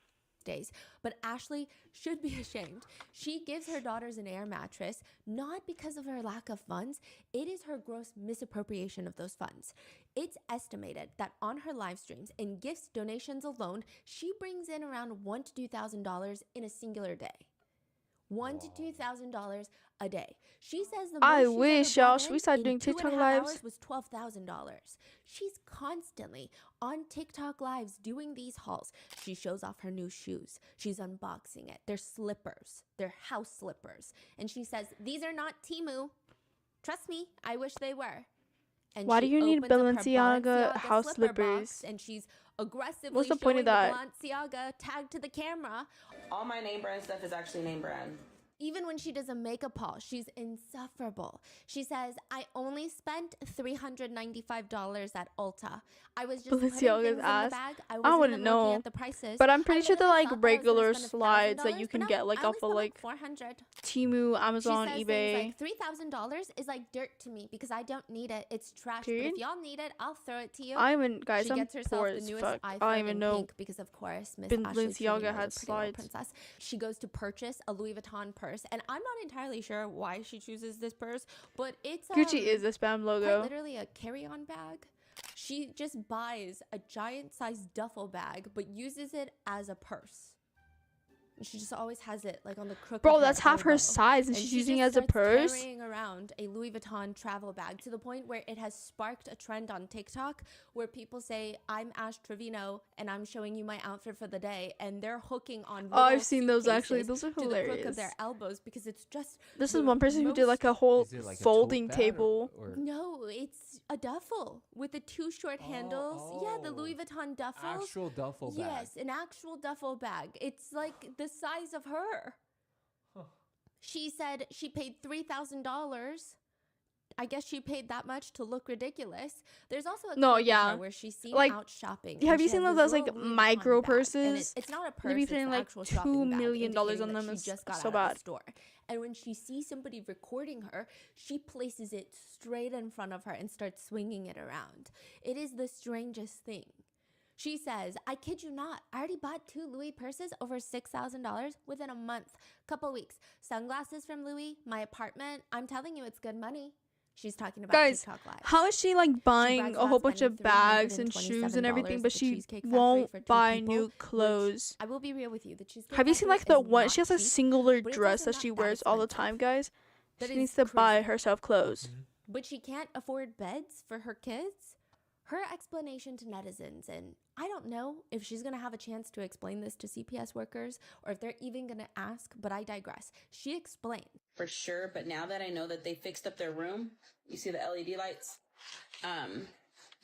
Days. But Ashley should be ashamed. She gives her daughters an air mattress not because of her lack of funds. It is her gross misappropriation of those funds. It's estimated that on her live streams and gifts donations alone, she brings in around $1,000 to $2,000 in a singular day. $1,000 to $2,000 a day. She says the most I she's ever wish, y'all. brought Should we in start in doing 2.5 TikTok lives? hours was $12,000. She's constantly on TikTok lives doing these hauls. She shows off her new shoes. She's unboxing it. They're slippers. They're house slippers. And she says, "These are not Temu. Trust me, I wish they were." And Why do she you need opens up her Balenciaga house slipper box, slippers? and she's aggressively What's the point of showing the that? Balenciaga tag to the camera. All my name brand stuff is actually name brand. Even when she does a makeup haul, she's insufferable. She says, "I only spent $395 at Ulta. I was just putting things Balenciaga's in the ass. bag. I I wasn't wouldn't even looking know. at the prices. But I'm pretty I sure they're literally like thought that I was gonna regular spend slides that $1,000, you but can no, get like I only off of spent like $400. Temu, Amazon, She says eBay. things like $3,000 is like dirt to me because I don't need it. It's trash. Period. But if y'all need it, I'll throw it to you." I even guys, She I'm gets herself poor the as newest fuck. iPhone I don't even in know. pink because, of course, Miss Ashley Balenciaga Trevino had is a pretty little slides. princess. She goes to purchase a Louis Vuitton purse, and I'm not entirely sure why she chooses this purse, but it's Gucci is the spam quite logo. literally a carry-on bag. She just buys a giant-sized duffel bag, but uses it as a purse. And she just always has it like on the crook Bro, of her that's half her elbow. size, and she's she using it just as a starts purse. carrying around a Louis Vuitton travel bag to the point where it has sparked a trend on TikTok where people say, I'm Ash Trevino and I'm showing you my outfit for the day, and they're hooking on Oh, I've little seen those actually. suitcases Those are to the crook of hilarious. their elbows because it's just This is the one person who did most- like a whole Is it like a folding tote bag table. or No, it's a duffel with the two short handles. Yeah, the Louis Vuitton duffels. actual duffel bag? Yes, an actual duffel bag. It's like the size of her. She said she paid $3,000. I guess she paid that much to look ridiculous. There's also a No, clip of yeah. her where she's seen Like, out shopping. have and you she seen has those this like little Louis Vuitton micro bag, and purses? it's not a purse. They be It's paying the like actual shopping $2 bag, million indicating on that them. she It's just got so out of bad. the store. And when she sees somebody recording her, she places it straight in front of her and starts swinging it around. It is the strangest thing. She says, I kid you not, I already bought 2 Louis purses over $6,000 within a month, couple weeks. Sunglasses from Louis, my apartment. I'm telling you, it's good money. She's talking about Guys, TikTok Live. how is she like buying brags a about whole bunch of spending bags and shoes and everything, $327 but at the she Cheesecake Factory won't for 2 buy people, new which clothes? I will be real with you. The Cheesecake Have you seen Factory like the is one? not She has a cheap, singular but it's dress also that she not that wears all the expensive. time, guys. That She is needs to buy crazy. herself clothes. But she can't afford beds for her kids? Her explanation to netizens, and I don't know if she's going to have a chance to explain this to CPS workers or if they're even going to ask, but I digress. She explained. For sure, but now that I know that they fixed up their room, you see the LED lights?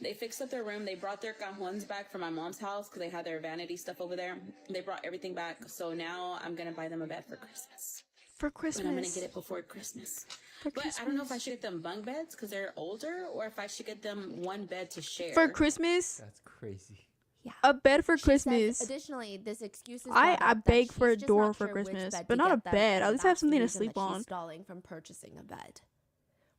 They fixed up their room. They brought their cajones back from my mom's house because they had their vanity stuff over there. They brought everything back. So now I'm going to buy them a bed for Christmas. For Christmas. And I'm going to get it before Christmas. But I don't know if I should get them bunk beds because they're older or if I should get them one bed to share. For Christmas? That's crazy. Yeah. A bed for She Christmas. says, additionally, this excuse is I brought up that beg for a she's just door not for sure which Christmas, bed but to not a get them, bed. and At least I have that's the something to reason sleep that on. She's stalling from purchasing a bed.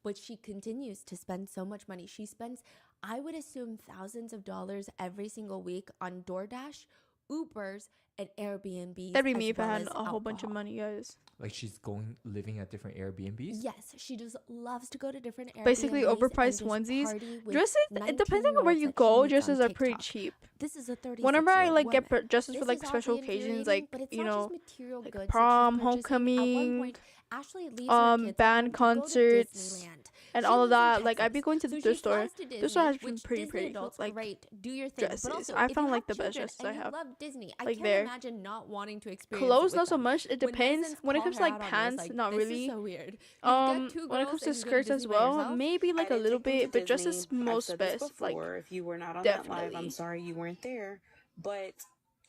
But she continues to spend so much money. She spends, I would assume, thousands of dollars every single week on DoorDash, Ubers, and Airbnbs. That'd be as me if I well had as a whole bunch of alcohol. money, guys. Like she's living at different Airbnbs. Yes, she just loves to go to different Airbnbs. Basically, and overpriced just onesies. party with Dresses, depending on where 19-year-olds you that she go, meets dresses on are pretty TikTok. cheap. This is a 36-year-old Whenever I like get woman. dresses for This like is special awfully occasions, infuriating, like but it's you not know, just material like goods that she's prom, purchasing. At one homecoming, point, Ashley leaves her kids at band home to go to concerts, Disneyland. and She all of lives in that. Like I'd Texas, be going to so the she thrift store. flies to The store has Disney, been which pretty Disney adults, like great, do your thing. dresses. But also, I if found you like have the best children dresses and I you have. love Disney, I Like can't there. imagine not wanting to experience Clothes it not with so them. much. It When depends. Nesans When it call comes to her like out on this, pants, like, not this really. is so weird. You've got two When it girls comes to and you go skirts as Disney by well, yourself? maybe like a didn't little take them to bit, but just Disney. as I've most said this best. Like before. If you were not on that live, definitely. I'm sorry you weren't there. But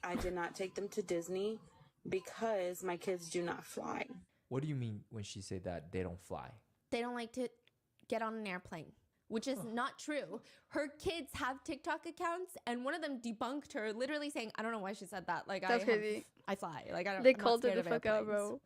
I did not take them to Disney because my kids do not fly. What do you mean when she said that they don't fly? They don't like to get on an airplane, which is not true. Her kids have TikTok accounts, and one of them debunked her, literally saying, "I don't know why she said that. Like, That's crazy. I fly. Like, I don't." They I'm not called her scared the of fuck out, airplanes." bro.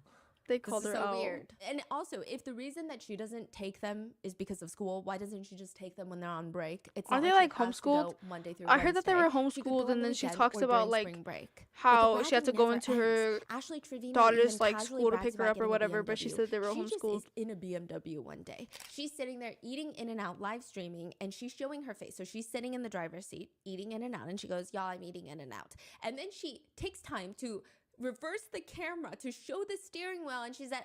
They This called is her so out. weird. And also, if the reason that she doesn't take them is because of school, why doesn't she just take them when they're on break? It's Are not they, she like, has to go homeschooled? Monday through I heard that they were Wednesday. She could go homeschooled, on and the then she weekend talks or about during like spring break. But the how she had to bragging go never into ends. her Ashley Trevino daughter's even like casually school to brags pick her about up or getting a whatever, but she BMW. said they were She just homeschooled. is in a BMW one day. She's sitting there eating In-N-Out live streaming, and she's showing her face. So she's sitting in the driver's seat eating In-N-Out, and she goes, "Y'all, I'm eating In-N-Out." And then she takes time to reverse the camera to show the steering wheel, and she said,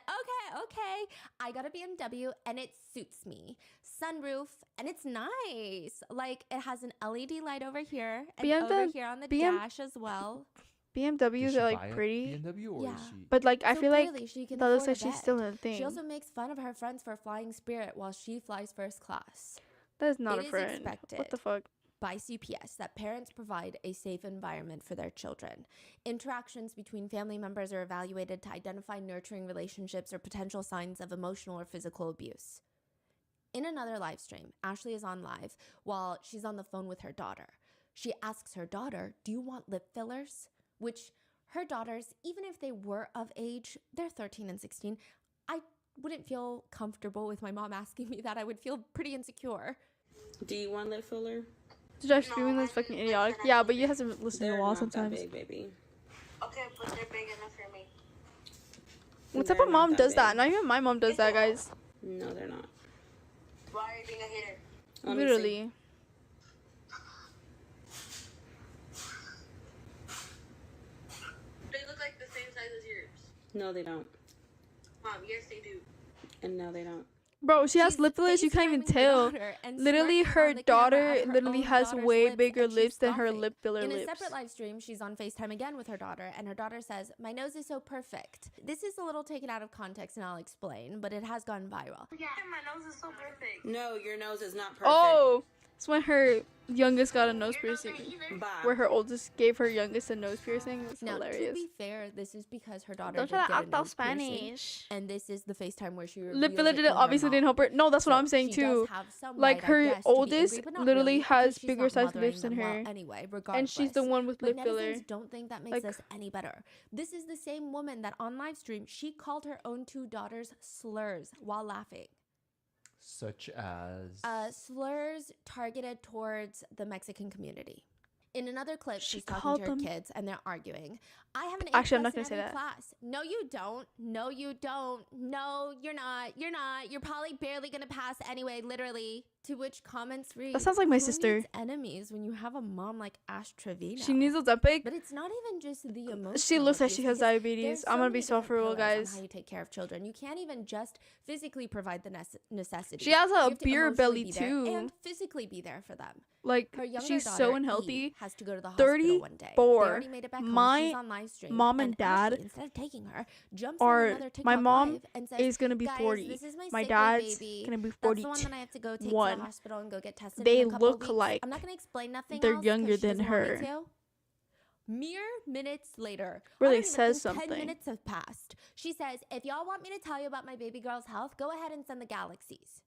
okay, I got a BMW and it suits me. Sunroof, and it's nice. Like, it has an LED light over here and over here on the dash as well. Did BMWs she are like buy a pretty, BMW or Yeah. is she? but like I So feel like clearly she can that looks afford like a she's bed. still in a thing. She also makes fun of her friends for flying Spirit while she flies first class. That is not It a is friend. expected. What the fuck? By CPS that parents provide a safe environment for their children. Interactions between family members are evaluated to identify nurturing relationships or potential signs of emotional or physical abuse. In another live stream, Ashley is on live while she's on the phone with her daughter. She asks her daughter, "Do you want lip fillers?" Which her daughters, even if they were of age, they're 13 and 16. I wouldn't feel comfortable with my mom asking me that. I would feel pretty insecure. Do you want lip filler? Josh doing this fucking idiotic. Yeah, but you have to listen to They're the wall not sometimes. that big, baby. Okay, but they're big enough for me. What type They're of not mom does big. that? Not even my mom does that, guys. No, they're not. Why are you being a hater? Let me see. Literally. They look like the same size as No, they don't. Mom, yes, they do. And no, they don't. Bro, she has She's lip fillers. You can't even FaceTiming her tell. daughter and Literally, smirking her on the camera daughter at her literally own has daughter's way lips, bigger and she's lips than her scoffing. lip filler In a lips. separate live stream, she's on FaceTime again with her daughter, and her daughter says, "My nose is so perfect." This is a little taken out of context, and I'll explain, but it has gone viral. Yeah, my nose is so perfect. No, your nose is not perfect. Oh, it's when her youngest got a nose Your nose piercing. ain't either. Bye. Where her oldest gave her youngest a nose piercing. It's Now, to hilarious. be fair, this is because her daughter Don't did try to get a act all nose piercing, Spanish. and this is the FaceTime where she Lip reveals filler it didn't to her obviously didn't mom. help her. No, that's what So I'm saying she does too. have some Like right, I her guess, to be oldest angry, but not literally really, because has she's bigger not sized mothering lips than them well her. anyway, And she's the regardless. one with But lip filler. netizens don't think that makes Like- us any better. This is the same woman that on live stream, she called her own two daughters slurs while laughing. Such as. Slurs targeted towards the Mexican community. In another clip, She she's talking called to her them- kids and they're arguing. I have an A Actually, I'm plus not gonna in say every that. class. No, you don't. No, you don't. No, you're not. You're not. You're probably barely gonna pass anyway, literally. To which comments read, That sounds like my "Who sister." needs enemies when you have a mom like Ash Trevino? She needs Ozempic. But it's not even just the emotional. She looks like abuse, she has because diabetes. there's I'm so gonna many be so different for real, pillars on guys. how you take care of children. You can't even just physically provide the necessities. She has You a have to beer emotionally belly be there too. and physically be there for them. Like Her younger she's daughter, so E, unhealthy. has to go to the hospital one day. They 34. already made it back home. My She's on live stream, mom and dad Ashley, instead of taking her, jumps Or on another TikTok my mom live and says, is gonna be "Guys, 40. this is My sickly dad's baby. gonna be That's the one that I have to go take to the 41. hospital and go get tested. They in a couple look weeks. like I'm not gonna explain nothing they're else 'cause younger she than doesn't want me her. to. Mere minutes later, Really I don't even says think 10 something. minutes have passed. She says, "If y'all want me to tell you about my baby girl's health, go ahead and send the galaxies."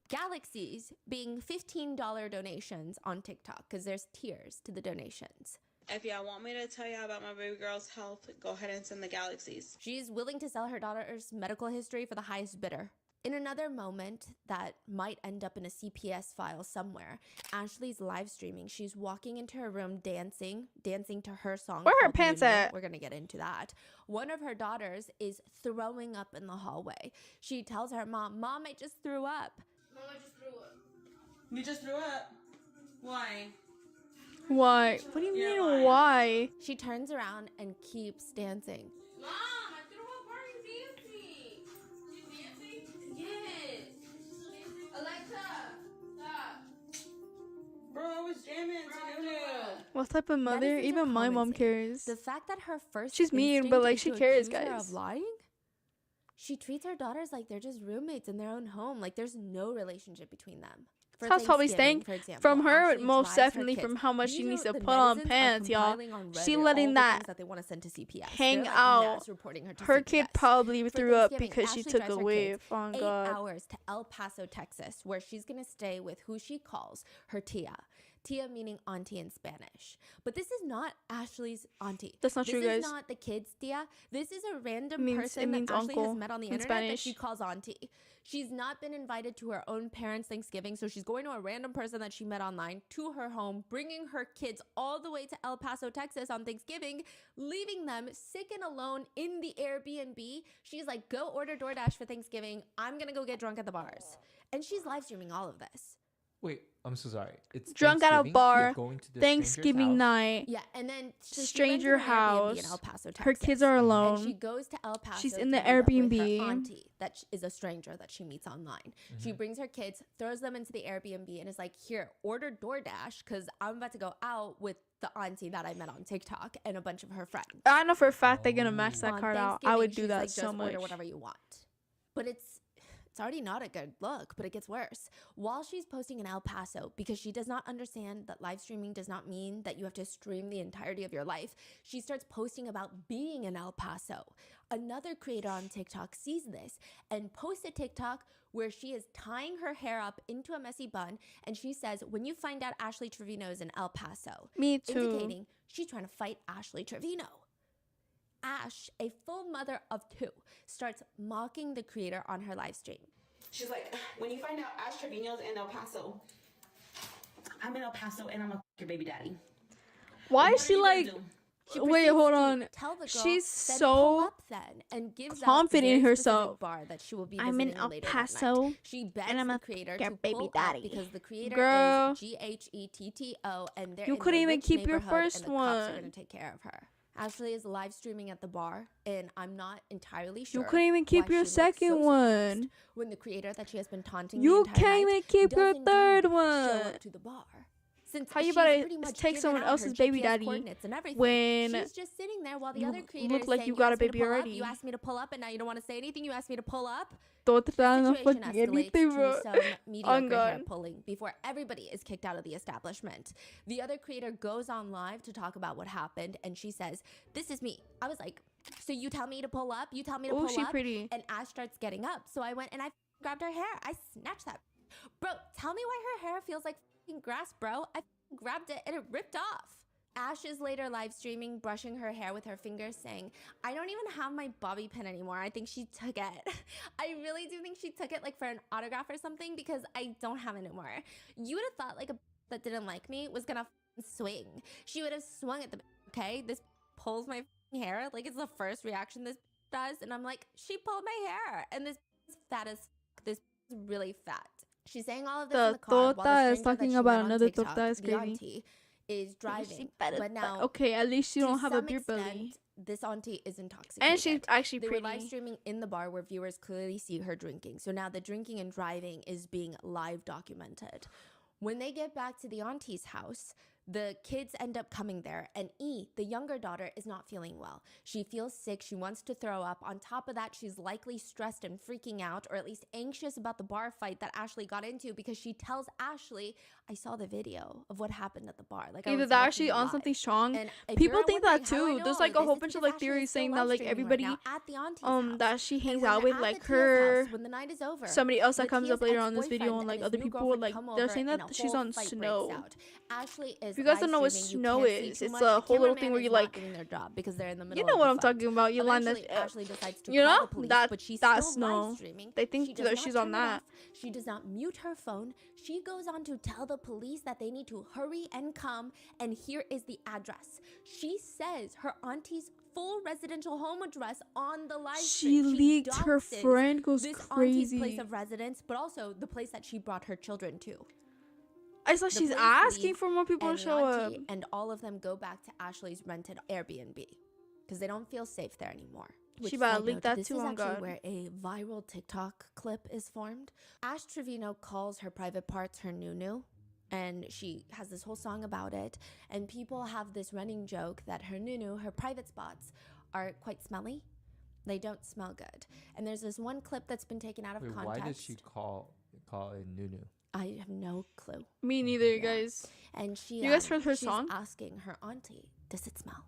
Galaxies being $15 donations on TikTok, because there's tiers to the donations. If y'all want me to tell y'all about my baby girl's health, go ahead and send the galaxies. She's willing to sell her daughter's medical history for the highest bidder. In another moment that might end up in a CPS file somewhere, Ashley's live streaming. She's walking into her room dancing to her song. Where her called pants Yumino. at? We're gonna get into that. One of her daughters is throwing up in the hallway. She tells her mom, "Mom, I just threw up." You just threw up? Why? Why? What do you Yeah, mean? why? Why? She turns around and keeps dancing. Mom, I threw up. Why are you dancing? You dancing? Yes. Alexa, stop. Bro, I was jamming to Nunu. What type of mother? Netizens are Even my mom commenting. cares. The fact that her first She's mean, but, instinct like, is she to cares, accuse her guys. of lying. She treats her daughters like they're just roommates in their own home. Like there's no relationship between them. For That's probably Thanksgiving, staying for example, from her, Ashley most drives her definitely kids. from how much she These needs are to the put on netizens are pants, y'all. compiling on She Reddit letting all the that- things that they want to send to CPS. hang They're, like, out. mass reporting her to Her CPS. kid probably For threw up Thanksgiving, because she Ashley took drives a her wave. kids Oh 8 God. hours to El Paso, Texas, where she's gonna stay with who she calls her tia. Tia meaning auntie in Spanish. But this is not Ashley's auntie. That's not this true, is guys. not the kid's tia. This is a random Means- person it means that Ashley has uncle met on the in internet that she Spanish. calls auntie. She's not been invited to her own parents' Thanksgiving, so she's going to a random person that she met online to her home, bringing her kids all the way to El Paso, Texas on Thanksgiving, leaving them sick and alone in the Airbnb. She's like, "Go order DoorDash for Thanksgiving. I'm gonna go get drunk at the bars." And she's live streaming all of this. Wait, I'm so sorry. It's Drunk at a Thanksgiving, bar, you're going to the stranger's Thanksgiving house. night. Yeah, and then she Stranger rents an Airbnb in house. El Paso, Texas. Her kids are And she alone. goes to El Paso. She's to in the meet up with Airbnb. her auntie that is a stranger that she meets online. She brings her kids, throws them into the Airbnb, and is like, "Here, order DoorDash because I'm about to go out with the auntie that I met on TikTok and a bunch of her friends." I know for a fact they're gonna max that On card out. I Thanksgiving, would do she's that like, so "Just much. Order whatever you want." But it's already not a good look, but it gets worse. While she's posting in El Paso, because she does not understand that live streaming does not mean that you have to stream the entirety of your life, she starts posting about being in El Paso. Another creator on TikTok sees this and posts a TikTok where she is tying her hair up into a messy bun, and she says, "When you find out Ashley Trevino is in El Paso," Me too. indicating she's trying to fight Ashley Trevino. Ash, a full mother of 2, starts mocking the creator on her live stream. She's like, when you find out Ash Trevino's in El Paso, I'm in El Paso and I'm a your baby daddy. Why What is are she you gonna like? do? She Wait, proceeds hold to on. Tell the girl, She's then so pull up then and gives out confident in very specific herself. bar that she will be I'm in visiting El later that Paso, night. She begs and I'm the a creator your to baby pull daddy. up because the creator Girl. is GHETTO and they're You in couldn't the even rich keep your neighborhood first and the cops are one. going to take care of her. Ashley is live streaming at the bar, and I'm not entirely sure. You couldn't even keep why your she looks so second surprised one. when the creator that she has been taunting You the entire can't night even keep your does third indeed one. show up to the bar. Since How you she's about pretty to much take given someone out her else's baby GPS daddy coordinates and everything. when She's just sitting there while the you other creators look like saying, you got a asked me to baby pull up, already? you asked me to pull up, and now you don't want to say anything. You asked me to pull up. Don't The try to situation fucking escalates anything, to bro. some mediocre hair God. pulling before everybody is kicked out of the establishment. The other creator goes on live to talk about what happened, and she says, "This is me." I was like, "So you tell me to pull up? You tell me to Oh, pull she up?" pretty. And Ash starts getting up. So I went and I grabbed her hair. I snatched that. Bro, tell me why her hair feels like fucking grass, bro. I grabbed it and it ripped off. Ash is later live streaming, brushing her hair with her fingers, saying, "I don't even have my bobby pin anymore. I think she took it." I really do think she took it like for an autograph or something because I don't have it anymore. You would have thought like a that didn't like me was gonna swing. She would have swung at the okay. This pulls my hair like it's the first reaction this does, and I'm like, she pulled my hair, and this is fat as this is really fat. She's saying all of this in the car while Tota the is stranger that talking she about met on another TikTok, Tota is the crazy. auntie, is driving. But now, okay, at least you to don't have a some beer belly. extent, this auntie is intoxicated. And she's actually They were live pretty. streaming in the bar where viewers clearly see her drinking. So now the drinking and driving is being live documented. When they get back to the auntie's house, the kids end up coming there, and E, the younger daughter, is not feeling well. She feels sick. She wants to throw up. On top of that, she's likely stressed and freaking out, or at least anxious about the bar fight that Ashley got into, because she tells Ashley, "I saw the video of what happened at the bar. Like, I Either was that or watching she you on live." something strong. And if People you're think wondering that how I too. know There's all like of a this, whole it's bunch of because like Ashley theories is still saying that live like streaming right everybody now at the auntie's house. that she And hangs when out they're with at like the Tia's her house, when the night is over, somebody else that the comes up Tia's later on this video and ex-boyfriend like and other his new people girlfriend like come they're over saying and that a she's whole on fight breaks snow. out. Ashley is If you guys live don't know what streaming. You snow can't see is, too it's much. a The whole little cameraman thing where is you not like doing their job because they're in the middle you know of what the I'm fight. talking about. You line Eventually, that Ashley decides to you call know the police, that but she's that still snow. live streaming. They She think does that not she's on turn it that. off. She does not mute her phone. She goes on to tell the police that they need to hurry and come, and here is the address. She says her auntie's full residential home address on the live She stream. leaked her doxes friend goes this auntie's place crazy. of residence, but also the place that she brought her children to. I saw The she's police asking leave, for more people and to the show up. auntie and all of them go back to Ashley's rented Airbnb because they don't feel safe there anymore. She about to side leak note, that this too, is on actually God. where a viral TikTok clip is formed. Ash Trevino calls her private parts her nunu, and she has this whole song about it. And people have this running joke that her nunu, her private spots, are quite smelly. They don't smell good. And there's this one clip that's been taken out of Wait, context. why did she call it Nunu? I have no clue. Me neither, guys. And she, You guys heard her she's song? asking her auntie, "Does it smell?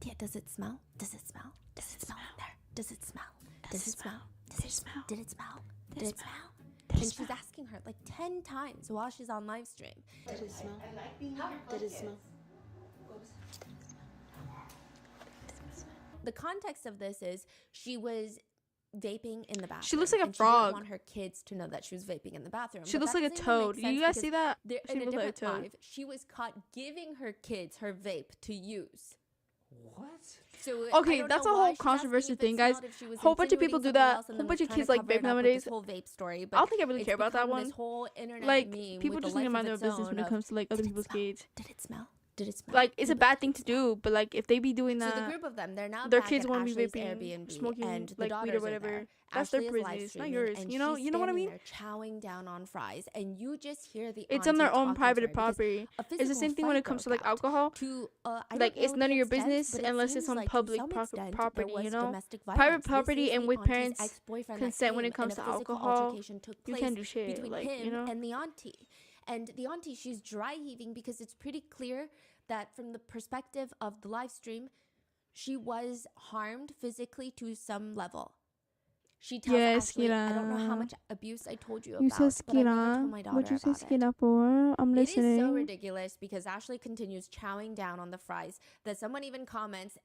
Yeah, does it smell? Does it smell? Does it smell in there? Does it smell? Does it smell? Does it smell? Did it smell? Did it smell?" And she's asking her like 10 times while she's on live stream. Did it smell? Did it smell? The context of this is she was vaping in the bathroom. She looks like a and frog. She didn't want her kids to know that she was vaping in the bathroom. She But looks that like a doesn't even make toad. You sense guys because see that? there- She in a looks like a different toad. live, she was caught giving her kids her vape to use. What? So I Okay, don't that's know a why whole she's controversial asking if thing, it guys. smelled, if she was Whole bunch of insinuating people do something that. else, and Whole then bunch was of trying kids to like cover it vape up with nowadays. this whole vape story. I don't think I really it's care about that become one. this whole internet Like meme people with a just need to life mind of their its business when own it of, comes to like other did it people's smell? kids. Did it smell? Did it smell? Like it's a Did bad it thing to smell? do, but like if they be doing So the that, group of them, they're now their back kids at want to be Ashley's vaping, Airbnb, smoking and the like weed daughters or are whatever. there. That's Ashley their is live business, not streaming, yours. and You know, she's you know what I standing mean? there chowing down on fries, and you just hear the It's on auntie their own talking to private her because property. a It's the physical same thing when fight it comes to broke like out. alcohol. To I Like don't it's know none the of your extent, business but it unless it's seems on like to public some extent property. there You was know, domestic private violence. This property is and the with auntie's parents' ex-boyfriend that consent when came, it comes and to a physical alcohol, altercation took you place can't do shit. between Like him you know, and the auntie. And the auntie, she's dry heaving because it's pretty clear that from the perspective of the live stream, she was harmed physically to some level. She tells Yes, Ashley, "I don't know how Skira. much abuse I told you you about, said but I never Skira. told my daughter What'd you say about it." Skira for? I'm It is listening. so ridiculous because Ashley continues chowing down on the fries that someone even comments,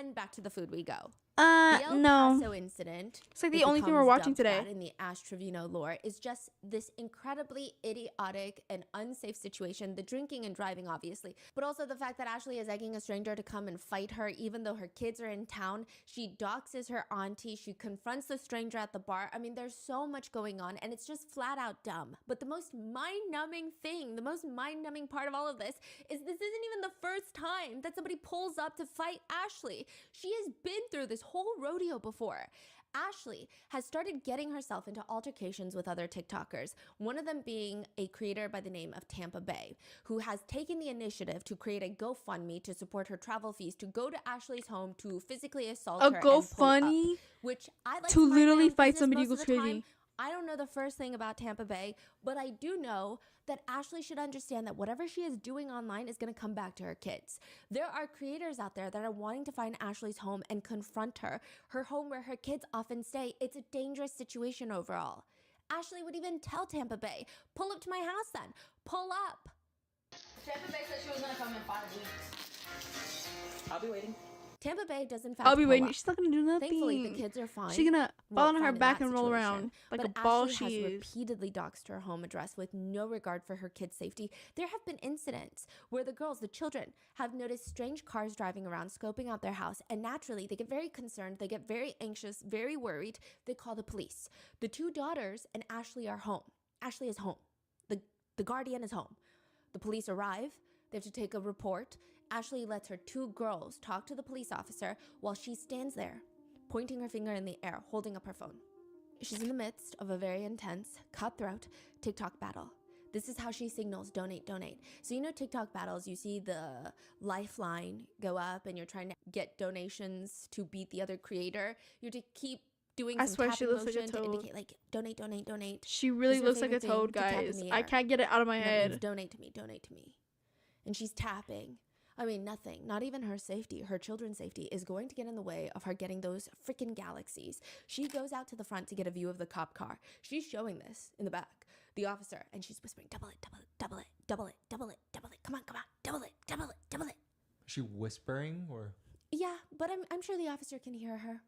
and back to the food we go. The El No. Paso incident, It's like it the only thing we're becomes watching dubbed today. that in the Ash Trevino lore, is just this incredibly idiotic and unsafe situation. The drinking and driving, obviously, but also the fact that Ashley is egging a stranger to come and fight her, even though her kids are in town. She doxes her auntie. She confronts the stranger at the bar. I mean, there's so much going on, and it's just flat out dumb. But the most mind-numbing thing, the most mind-numbing part of all of this is this isn't even the first time that somebody pulls up to fight Ashley. She has been through this whole rodeo before. Ashley has started getting herself into altercations with other TikTokers, one of them being a creator by the name of Tampa Bay, who has taken the initiative to create a GoFundMe to support her travel fees to go to Ashley's home to physically assault A her and pull up, GoFundMe which I like to mind my literally own fight business somebody most who of goes the time. crazy. I don't know the first thing about Tampa Bay, but I do know that Ashley should understand that whatever she is doing online is going to come back to her kids. There are creators out there that are wanting to find Ashley's home and confront her home where her kids often stay. It's a dangerous situation overall. Ashley would even tell Tampa Bay, pull up to my house then. Pull up. Tampa Bay said she was gonna come in 5 weeks. I'll be waiting. Tampa Bay does in fact I'll be pull waiting. up. She's not gonna do nothing. Thankfully, the kids are fine. She's gonna fall on her fine in back that and roll situation. around like But a ball. Ashley She has is. repeatedly doxed her home address with no regard for her kids' safety. There have been incidents where the children, have noticed strange cars driving around, scoping out their house, and naturally they get very concerned, they get very anxious, very worried. They call the police. The two daughters and Ashley are home. Ashley is home. The guardian is home. The police arrive. They have to take a report. Ashley lets her two girls talk to the police officer while she stands there, pointing her finger in the air, holding up her phone. She's in the midst of a very intense, cutthroat TikTok battle. This is how she signals donate, donate. So, you know, TikTok battles, you see the lifeline go up and you're trying to get donations to beat the other creator. You have to keep doing I some swear she tapping looks like a motion to toad. indicate, like, donate, donate, donate. She really This is her looks like a favorite thing, toad, to tap in guys. the I air. can't get it out of my And that means head. donate to me, donate to me. And she's tapping. I mean, nothing, not even her safety, her children's safety is going to get in the way of her getting those freaking galaxies. She goes out to the front to get a view of the cop car. She's showing this in the back, the officer, and she's whispering, double it, double it, double it, double it, double it, double it. Come on, double it, double it, double it. Is she whispering or? Yeah, but I'm sure the officer can hear her.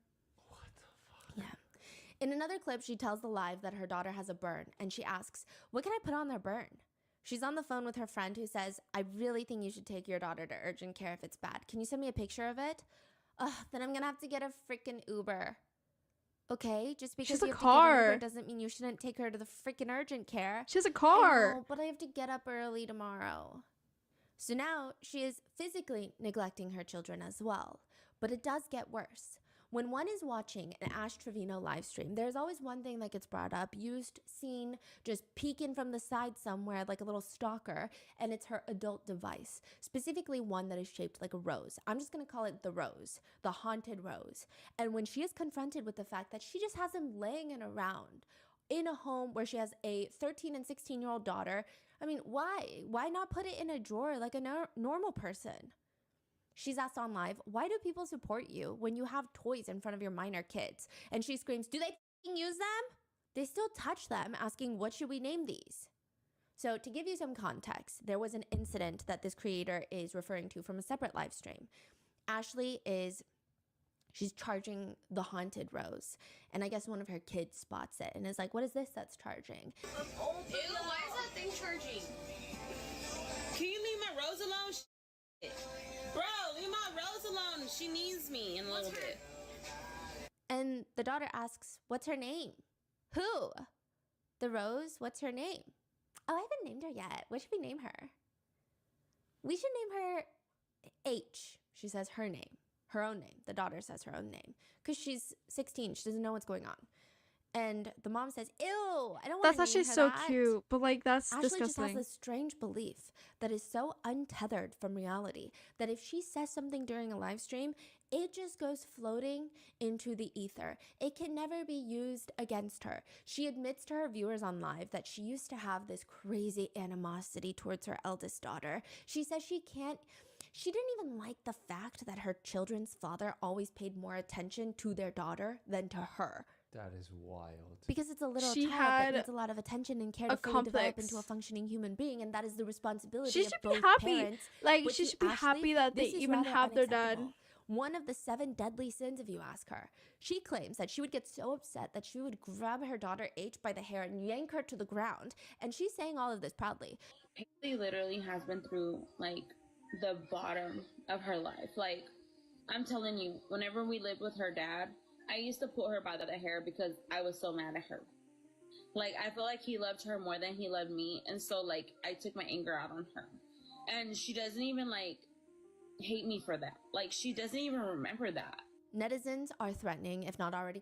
What the fuck? Yeah. In another clip, she tells the live that her daughter has a burn, and she asks, what can I put on their burn? She's on the phone with her friend who says, I really think you should take your daughter to urgent care if it's bad. Can you send me a picture of it? Then I'm gonna have to get a freaking Uber. Okay, just because She's you a have to get an car. Uber doesn't mean you shouldn't take her to the freaking urgent care. She has a I car. know, but I have to get up early tomorrow. So now she is physically neglecting her children as well. But it does get worse. When one is watching an Ash Trevino live stream, there's always one thing that gets brought up, used, seen, just peeking from the side somewhere like a little stalker, and it's her adult device, specifically one that is shaped like a rose. I'm just going to call it the rose, the haunted rose. And when she is confronted with the fact that she just has him laying it around in a home where she has a 13 and 16-year-old daughter, I mean, why? Why not put it in a drawer like a normal person? She's asked on live, why do people support you when you have toys in front of your minor kids? And she screams, do they f***ing use them? They still touch them, asking, what should we name these? So to give you some context, there was an incident that this creator is referring to from a separate live stream. Ashley she's charging the haunted rose. And I guess one of her kids spots it and is like, what is this that's charging? Ew, why is that thing charging? Can you leave my rose alone? Bro, leave my rose alone. She needs me in a little bit. And the daughter asks, what's her name? Who? The rose? What's her name? Oh, I haven't named her yet. What should we name her? We should name her H. She says her name, her own name. The daughter says her own name because she's 16. She doesn't know what's going on. And the mom says, ew, I don't want That's to actually name her so that. cute, but like that's Ashley just has disgusting. this strange belief that is so untethered from reality that if she says something during a live stream, it just goes floating into the ether. It can never be used against her. She admits to her viewers on live that she used to have this crazy animosity towards her eldest daughter. She says she didn't even like the fact that her children's father always paid more attention to their daughter than to her. That is wild. Because it's a little She child had that needs a lot of attention and care a to fully develop complex. into a functioning human being, and that is the responsibility She of should be both happy. parents. Like But she to should be Ashley, happy that they this is even rather have their dad. unacceptable. one of the 7 deadly sins if you ask her. She claims that she would get so upset that she would grab her daughter H by the hair and yank her to the ground. And she's saying all of this proudly. Haley literally has been through like the bottom of her life. Like, I'm telling you, whenever we lived with her dad, I used to pull her by the hair because I was so mad at her. Like, I feel like he loved her more than he loved me. And so, like, I took my anger out on her. And she doesn't even, like, hate me for that. Like, she doesn't even remember that. Netizens are threatening, if not already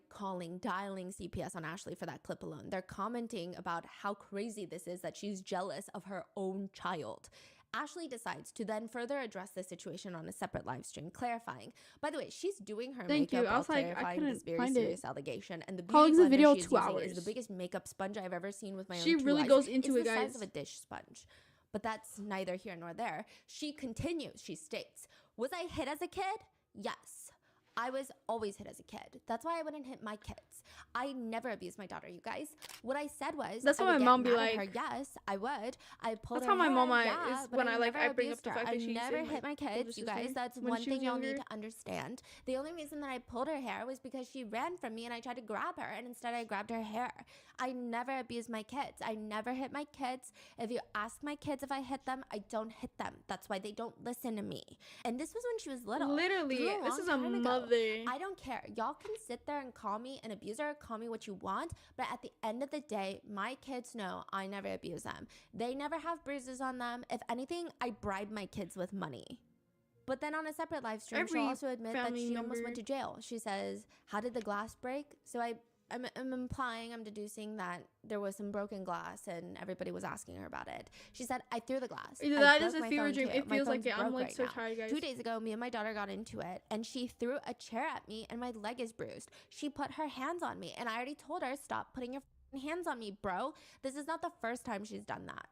dialing CPS on Ashley for that clip alone. They're commenting about how crazy this is that she's jealous of her own child. Ashley decides to then further address the situation on a separate live stream, clarifying. By the way, she's doing her Thank makeup you. I while was like, I clarifying couldn't this very find serious it. allegation. And the How long beauty is the video? blender she's 2 using hours. is the biggest makeup sponge I've ever seen with my own She two really eyes. goes into it's it, the size guys. of a dish sponge. But that's neither here nor there. She continues. She states, "Was I hit as a kid? Yes. I was always hit as a kid. That's why I wouldn't hit my kids. I never abused my daughter, you guys. What I said was, That's I what would my get mom be mad at her. like. Yes, I would. I pulled That's her how my hair, mama yeah, is but when I like never I bring up abused the her. fact I that she's never in, hit my like, kids, older you guys. sister That's when one she was thing y'all need younger. to understand. The only reason that I pulled her hair was because she ran from me and I tried to grab her, and instead I grabbed her hair. I never abused my kids. I never hit my kids. If you ask my kids if I hit them, I don't hit them. That's why they don't listen to me." And this was when she was little. Literally, This was this long is a time ago. mother. I don't care. Y'all can sit there and call me an abuser, call me what you want, but at the end of the day, my kids know I never abuse them. They never have bruises on them. If anything, I bribe my kids with money. But then on a separate live stream, she'll Every also admit that family she almost member. went to jail. She says, "How did the glass break?" So I'm implying, I'm deducing that there was some broken glass and everybody was asking her about it. She said, "I threw the glass. Either I that broke is a my fever phone dream. too. It My feels like phone's it. I'm broke like right so now." tired, guys. 2 days ago, me and my daughter got into it and she threw a chair at me and my leg is bruised. She put her hands on me and I already told her, "Stop putting your hands on me, bro." This is not the first time she's done that.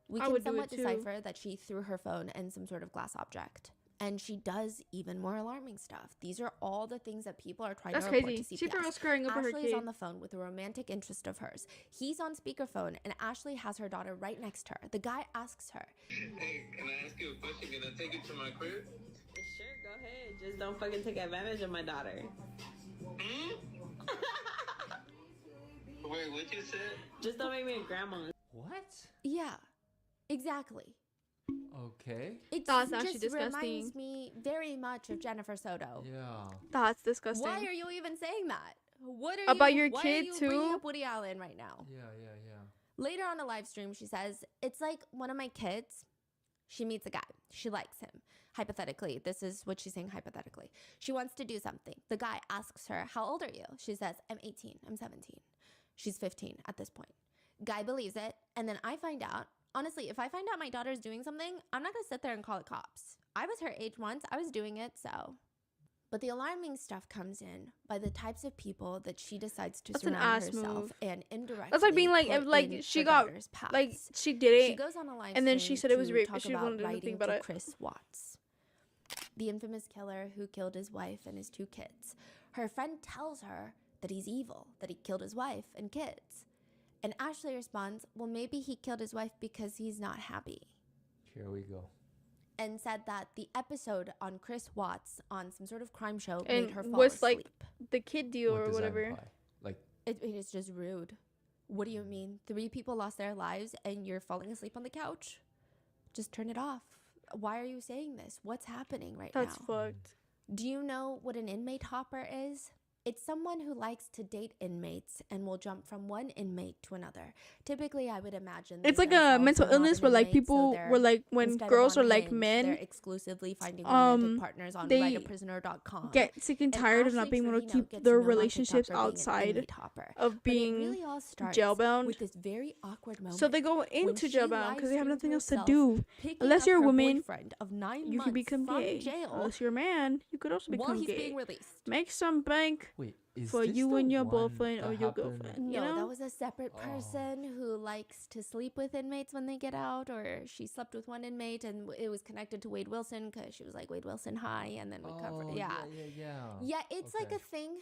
We I can would do somewhat it too. decipher that she threw her phone and some sort of glass object. And she does even more alarming stuff. These are all the things that people are trying That's to report crazy. to She threw CPS. us crying over her Ashley is kid. on the phone with a romantic interest of hers. He's on speakerphone, and Ashley has her daughter right next to her. The guy asks her, Hey, can I ask you a question? Can I take you to my crib? Sure, go ahead. Just don't fucking take advantage of my daughter. Wait, what you said? Just don't make me a grandma. What? "Yeah, exactly." Okay. It That's actually just disgusting. reminds me very much of Jennifer Soto. Yeah. That's disgusting. Why are you even saying that? What are About you, your why kid, are you bringing too? up Woody Allen right now? Yeah, yeah, yeah. Later on a live stream, she says, "It's like one of my kids. She meets a guy. She likes him. Hypothetically, this is what she's saying hypothetically. She wants to do something. The guy asks her, 'How old are you?' She says, 'I'm 18. I'm 17. She's 15 at this point. Guy believes it. And then I find out, honestly, if I find out my daughter's doing something, I'm not going to sit there and call the cops. I was her age once. I was doing it, so. But the alarming stuff comes in by the types of people that she decides to That's an surround ass herself move. and indirectly. That's like being like, put if like in she her got daughter's like paths. she did She it, goes on a live and then she stream said it was to rape. talk She about wanted to do writing nothing about to it. Chris Watts, the infamous killer who killed his wife and his 2 kids. Her friend tells her that he's evil, that he killed his wife and kids. And Ashley responds, "Well, maybe he killed his wife because he's not happy." Here we go. And said that the episode on Chris Watts on some sort of crime show And made her fall was like asleep. the kid deal What or does that whatever. imply? Like, It is just rude. What do you mean? 3 people lost their lives and you're falling asleep on the couch? Just turn it off. Why are you saying this? What's happening right That's now? fucked. Do you know what an inmate hopper is? It's someone who likes to date inmates and will jump from one inmate to another. Typically, I would imagine It's they like a themselves mental are not illness an where like inmate, so people they're- were like when instead of girls on are like Hinge, men they're exclusively finding romantic partners on they writeaprisoner.com. get sick and tired of not Ashley being able to Trevino keep gets their known on relationships TikTok for being an outside inmate hopper. of But it being really all starts jailbound. with this very awkward moment. So they go when into she jailbound because they have live-streamed nothing else to herself do. picking Unless up you're a her woman, boyfriend of 9 You can months become from gay. jail Unless you're a man, you could also while become he's gay. being released. Make some bank wait, is for this you the and your one boyfriend or that your happened- girlfriend. No, You know? that was a separate Oh. person who likes to sleep with inmates when they get out, or she slept with one inmate and it was connected to Wade Wilson because she was like, "Wade Wilson, hi," and then would cover. Oh, Yeah. yeah. Yeah, it's like Okay. a thing.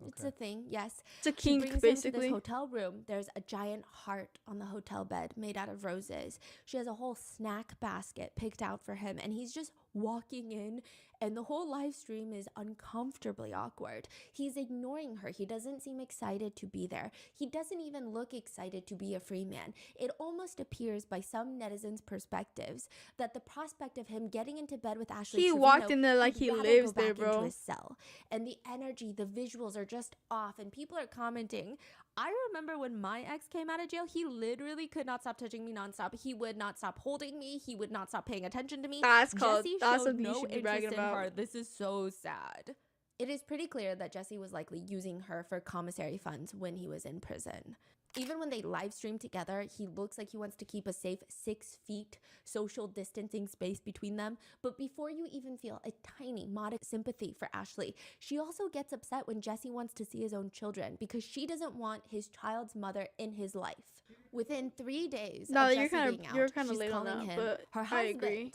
It's Okay. a thing, yes. It's a She kink, brings him to this basically. hotel room. There's a giant heart on the hotel bed made out of roses. She has a whole snack basket picked out for him, and he's just walking in, and the whole live stream is uncomfortably awkward. He's ignoring her. He doesn't seem excited to be there. He doesn't even look excited to be a free man. It almost appears by some netizens' perspectives that the prospect of him getting into bed with Ashley He Trevino, walked in there like he'd he rather lives go there, back into bro. his cell. And the energy, the visuals are just off, and people are commenting. I remember when my ex came out of jail, he literally could not stop touching me nonstop. He would not stop holding me. He would not stop paying attention to me. That's Jesse something showed you no should be interest bragging in about. her. This is so sad. It is pretty clear that Jesse was likely using her for commissary funds when he was in prison. Even when they live stream together, he looks like he wants to keep a safe 6 feet social distancing space between them. But before you even feel a tiny modest sympathy for Ashley, she also gets upset when Jesse wants to see his own children because she doesn't want his child's mother in his life. Within 3 days No, of you're Jesse kind being of you're out, kind of she's late on calling that, him but her I husband. agree.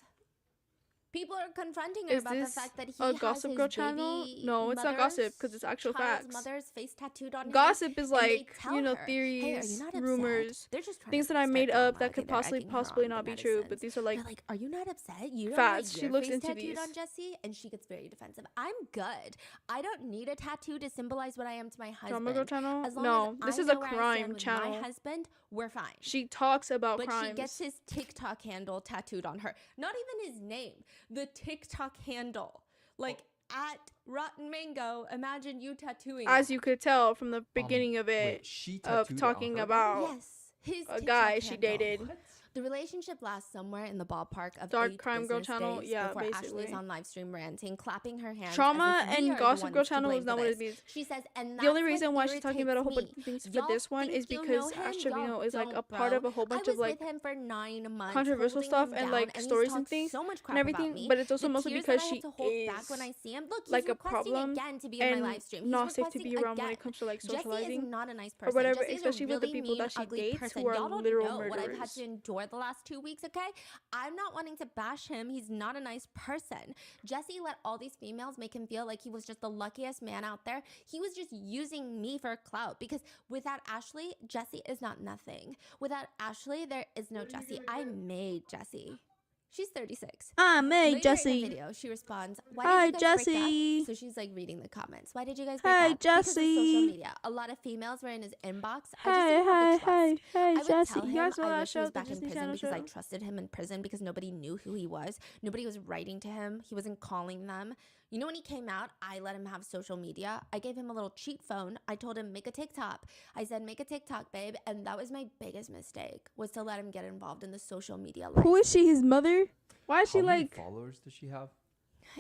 People are confronting her Is about the this fact that he a has Gossip his Girl channel? baby No, it's not gossip mother's because it's actual child's facts. mother's face tattooed on him. Gossip is And they like, tell you know, her, "Hey, are you theories, not upset? rumors, They're just trying things to that I start made drama. up that Okay, could they're egging her possibly on, not the be true. But netizens. these are They're like like, are you not upset? You don't facts. like She your looks face into tattooed these. on Jesse? And she gets very defensive. I'm good. I don't need a tattoo to symbolize what I am to my husband. Drama Girl channel? As long No, as this I is a know where I stand crime with channel. my husband, we're fine. She talks about But crimes. she gets his TikTok handle tattooed on her. Not even his name, the TikTok handle. Like at Rotten Mango, imagine you tattooing As that. you could tell from the beginning of it, Wait, she of tattooed it on talking her about Yes, his a TikTok guy she handle. dated. What? The relationship lasts somewhere in the ballpark of Dark 8 Crime Girl business channel? days Yeah, before basically. Ashley's on live stream ranting, clapping her hands. Trauma as if we and are the Gossip Girl ones to channel blame is not for what this. it means. She says, and The only that's reason what why she's talking about a whole bunch irritates of things for Y'all this one think is you because know him? Ash Trevino Y'all is like a don't, part bro. of a whole bunch I of was like with him for 9 months, controversial holding stuff him and down, like and he's stories and talked things so much crap and everything, about me. but it's also The mostly tears because that I she have to hold back is when I see him. Look, he's like a requesting problem again to be in my live and stream. He's not safe to requesting be around when again. it comes to like Jesse is socializing not a nice or person. whatever, Jesse is especially a with the really people mean, that she ugly dates person. who are Y'all don't literal know what I've had murderers. to endure the last 2 weeks, okay? I'm not wanting to bash him. He's not a nice person. Jesse let all these females make him feel like he was just the luckiest man out there. He was just using me for clout because without Ashley, Jesse is not nothing. Without Ashley, there is no Jesse. I made Jesse. She's 36. I made Later in Jesse. the video, she responds, "Why Hi, did you guys break Jesse. up?" So she's like reading the comments. Why did you guys break Hi, up? Because of social Jesse. media. A lot of females were in his inbox. I just Hey, didn't have the trust. hey, I would Jesse. tell You him guys know I that wish he show, was the back in Disney prison Channel because I show? trusted him in prison because nobody knew who he was. Nobody was writing to him. He wasn't calling them. You know, when he came out, I let him have social media. I gave him a little cheap phone. I told him, make a TikTok. I said, make a TikTok, babe. And that was my biggest mistake, was to let him get involved in the social media life. Who is she? His mother? Why is she How many like? followers does she have?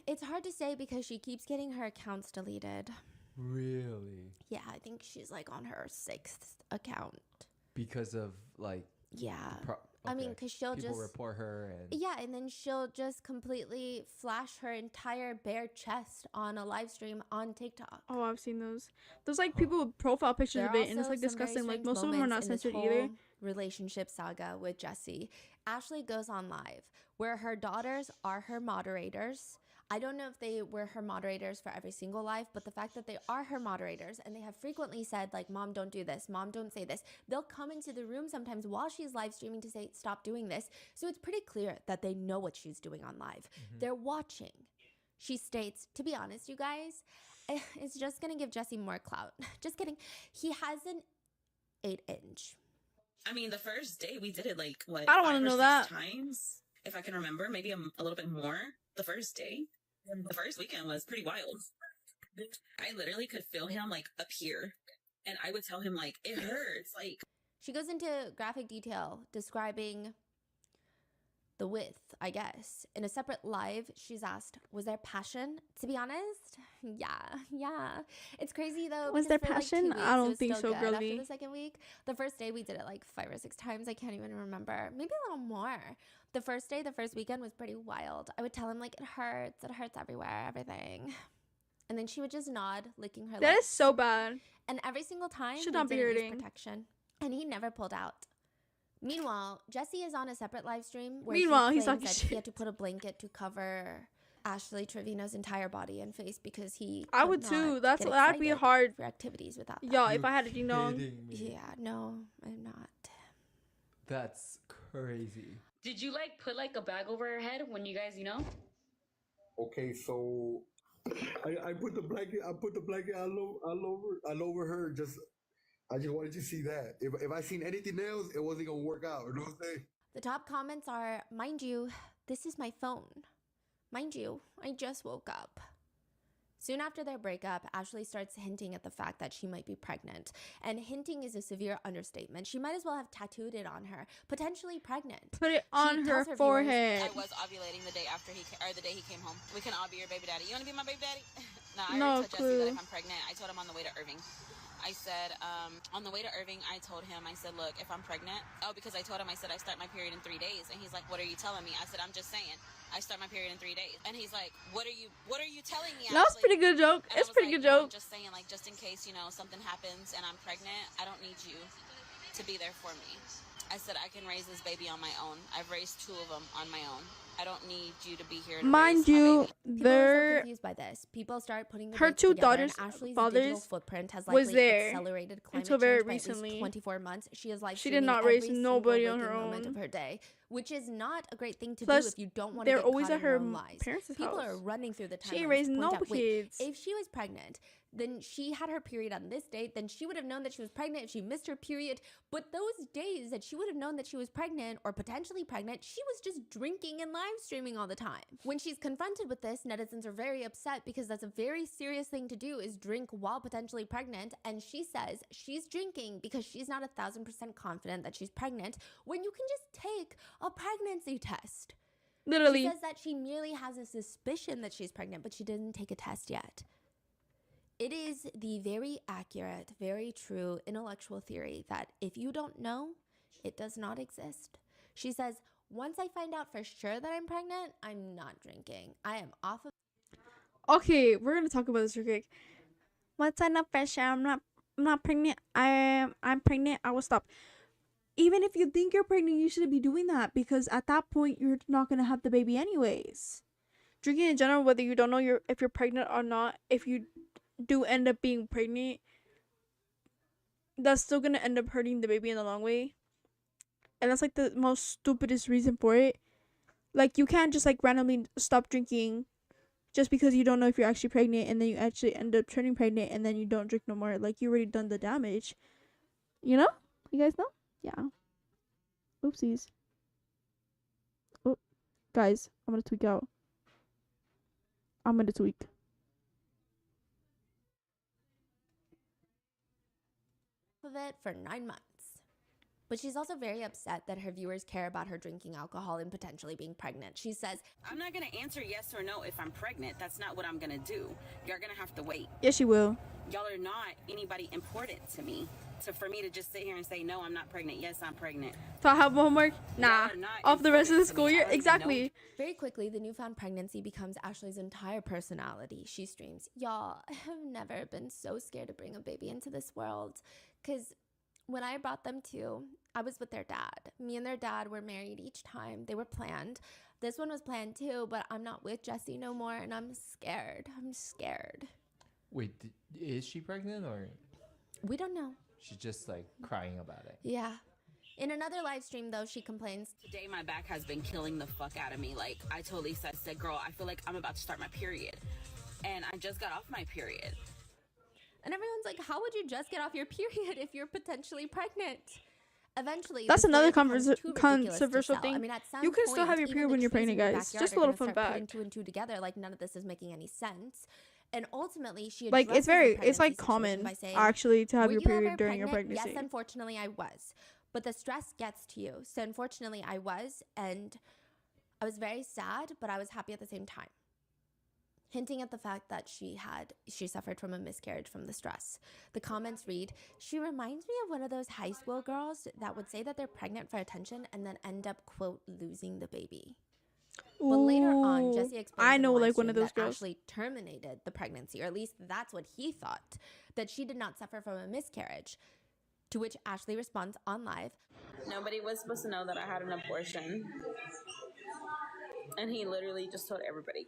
It's hard to say because she keeps getting her accounts deleted. Really? Yeah, I think she's like on her 6th account. Because of like. Yeah. I mean, because she'll people just report her and. yeah, and then she'll just completely flash her entire bare chest on a live stream on TikTok. Oh, I've seen those. There's like people with profile pictures There of are it, and it's also like some very disgusting. Like strange most of them are not moments in this censored either. whole relationship saga with Jesse. Ashley goes on live where her daughters are her moderators. I don't know if they were her moderators for every single live, but the fact that they are her moderators and they have frequently said like, "Mom, don't do this. Mom, don't say this." They'll come into the room sometimes while she's live streaming to say, "Stop doing this." So it's pretty clear that they know what she's doing on live. They're watching. She states, to be honest, you guys, it's just going to give Jesse more clout. Just kidding. He has an 8-inch. I mean, the first day we did it like what? I don't wanna 5 or know 6 that. times, if I can remember, maybe a little bit more. The first day, the first weekend was pretty wild. I literally could feel him like up here, and I would tell him like it hurts. Like She goes into graphic detail describing the width, I guess. In a separate live, she's asked, was there passion? To be honest, yeah. It's crazy though. Was because there for, like, 2 passion? weeks, I it don't was think still so, good girly. After the second week, the first day we did it like 5 or 6 times. I can't even remember. Maybe a little more. The first day, the first weekend was pretty wild. I would tell him like, it hurts everywhere, everything. And then she would just nod, licking her That lips. is so bad. And every single time, Should we not be didn't use hurting. protection. And he never pulled out. Meanwhile, Jesse is on a separate live stream where Meanwhile, he he's claims talking that shit. he had to put a blanket to cover Ashley Trevino's entire body and face because he I could would too. not That'd get be excited hard. for activities without that. Y'all, if I had a ding dong. Kidding me. Yeah, no, I'm not. That's crazy. Did you like put like a bag over her head when you guys, you know? Okay, so I put the blanket all over her. I just wanted to see that. If I seen anything else, it wasn't gonna work out. You know what I'm saying? The top comments are, mind you, this is my phone. Mind you, I just woke up. Soon after their breakup, Ashley starts hinting at the fact that she might be pregnant. And hinting is a severe understatement. She might as well have tattooed it on her, potentially pregnant. Put it on her tells her forehead. I was ovulating the day after the day he came home. We can all be your baby daddy. You want to be my baby daddy? No, I No already told Jesse that clue. if I'm pregnant, I told him on the way to Irving. I said, on the way to Irving, I told him, I said, look, if I'm pregnant, because I told him, I said, I start my period in 3 days. And he's like, what are you telling me? I said, I'm just saying, I start my period in 3 days. And he's like, what are you telling me? That was Ashley?" pretty good joke. And It's I was pretty like, good "No, joke. I'm just saying, like, just in case, something happens and I'm pregnant, I don't need you to be there for me. I said, I can raise this baby on my own. I've raised 2 of them on my own. I don't need you to be here to Mind raise my you, baby." People are so their confused by this. People start putting the her dates 2 together, and daughters' Ashley's digital fathers footprint has was likely there accelerated climate until very change by at least recently. 24 months. She is live She did streaming not every raise single nobody on waking her moment of own. her day, which is not a great thing to do Plus, if you don't want to they're get always caught at in your her own lies. parents' People house. are running through the She ain't timelines raised to point no out, wait, kids. if she was pregnant, then she had her period on this date, then she would have known that she was pregnant if she missed her period. But those days that she would have known that she was pregnant or potentially pregnant, she was just drinking and live streaming all the time. When she's confronted with this, netizens are very upset because that's a very serious thing to do, is drink while potentially pregnant. And she says she's drinking because she's not 1,000% confident that she's pregnant, when you can just take a pregnancy test. Literally. She says that she merely has a suspicion that she's pregnant, but she didn't take a test yet. It is the very accurate, very true intellectual theory that if you don't know, it does not exist. She says, once I find out for sure that I'm pregnant, I'm not drinking. I am off of. Okay, we're gonna talk about this real quick. Once I know for sure I'm not pregnant, I'm pregnant, I will stop. Even if you think you're pregnant, you shouldn't be doing that, because at that point you're not gonna have the baby anyways. Drinking in general, whether you don't know if you're pregnant or not, if you do end up being pregnant, that's still gonna end up hurting the baby in the long way. And that's like the most stupidest reason for it. Like, you can't just like randomly stop drinking just because you don't know if you're actually pregnant, and then you actually end up turning pregnant, and then you don't drink no more. Like, you already done the damage. You know? You guys know? Yeah. Oopsies. Oh, guys, I'm gonna tweak out. I'm gonna tweak. Of it for 9 months. But she's also very upset that her viewers care about her drinking alcohol and potentially being pregnant. She says, I'm not going to answer yes or no if I'm pregnant. That's not what I'm going to do. You're going to have to wait. Yes, you will. Y'all are not anybody important to me. So for me to just sit here and say, no, I'm not pregnant. Yes, I'm pregnant. So I have homework? Nah. are not Off the rest of the important to school me. I year? already know. Exactly. very quickly, the newfound pregnancy becomes Ashley's entire personality. She streams, y'all, I have never been so scared to bring a baby into this world. Because when I brought them to, I was with their dad. Me and their dad were married each time. They were planned. This one was planned too, but I'm not with Jesse no more, and I'm scared. I'm scared. Wait, is she pregnant or We don't know. she's just like crying about it? Yeah. In another live stream, though, she complains, Today, my back has been killing the fuck out of me. Like, I told Lisa, I said, girl, I feel like I'm about to start my period. And I just got off my period. and everyone's like, how would you just get off your period if you're potentially pregnant? Eventually, That's the story another becomes too ridiculous to controversial sell. thing. I mean, at some You can still point, have your even period the when you're trees in pregnant, your guys. backyard Just a are little gonna fun start putting fact. 2 and 2 together, like none of this is making any sense. And ultimately, she Like, addresses it's the very, it's pregnancy like situation common by saying, actually to have "Were your you ever period during your pregnant?" pregnancy. Yes, unfortunately, I was. But the stress gets to you. So unfortunately, I was, and I was very sad, but I was happy at the same time. Hinting at the fact that she suffered from a miscarriage from the stress. The comments read, she reminds me of one of those high school girls that would say that they're pregnant for attention and then end up, quote, losing the baby. But later on, Ooh, Jesse explains I in a know, live like, one stream of those that girls. Ashley terminated the pregnancy, or at least that's what he thought, that she did not suffer from a miscarriage. To which Ashley responds on live, Nobody was supposed to know that I had an abortion. And he literally just told everybody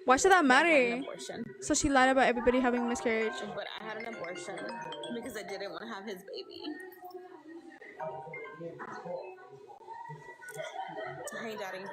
Why should that that I had an matter? abortion. So she lied about everybody having a miscarriage. But I had an abortion because I didn't want to have his baby. Hey, Daddy.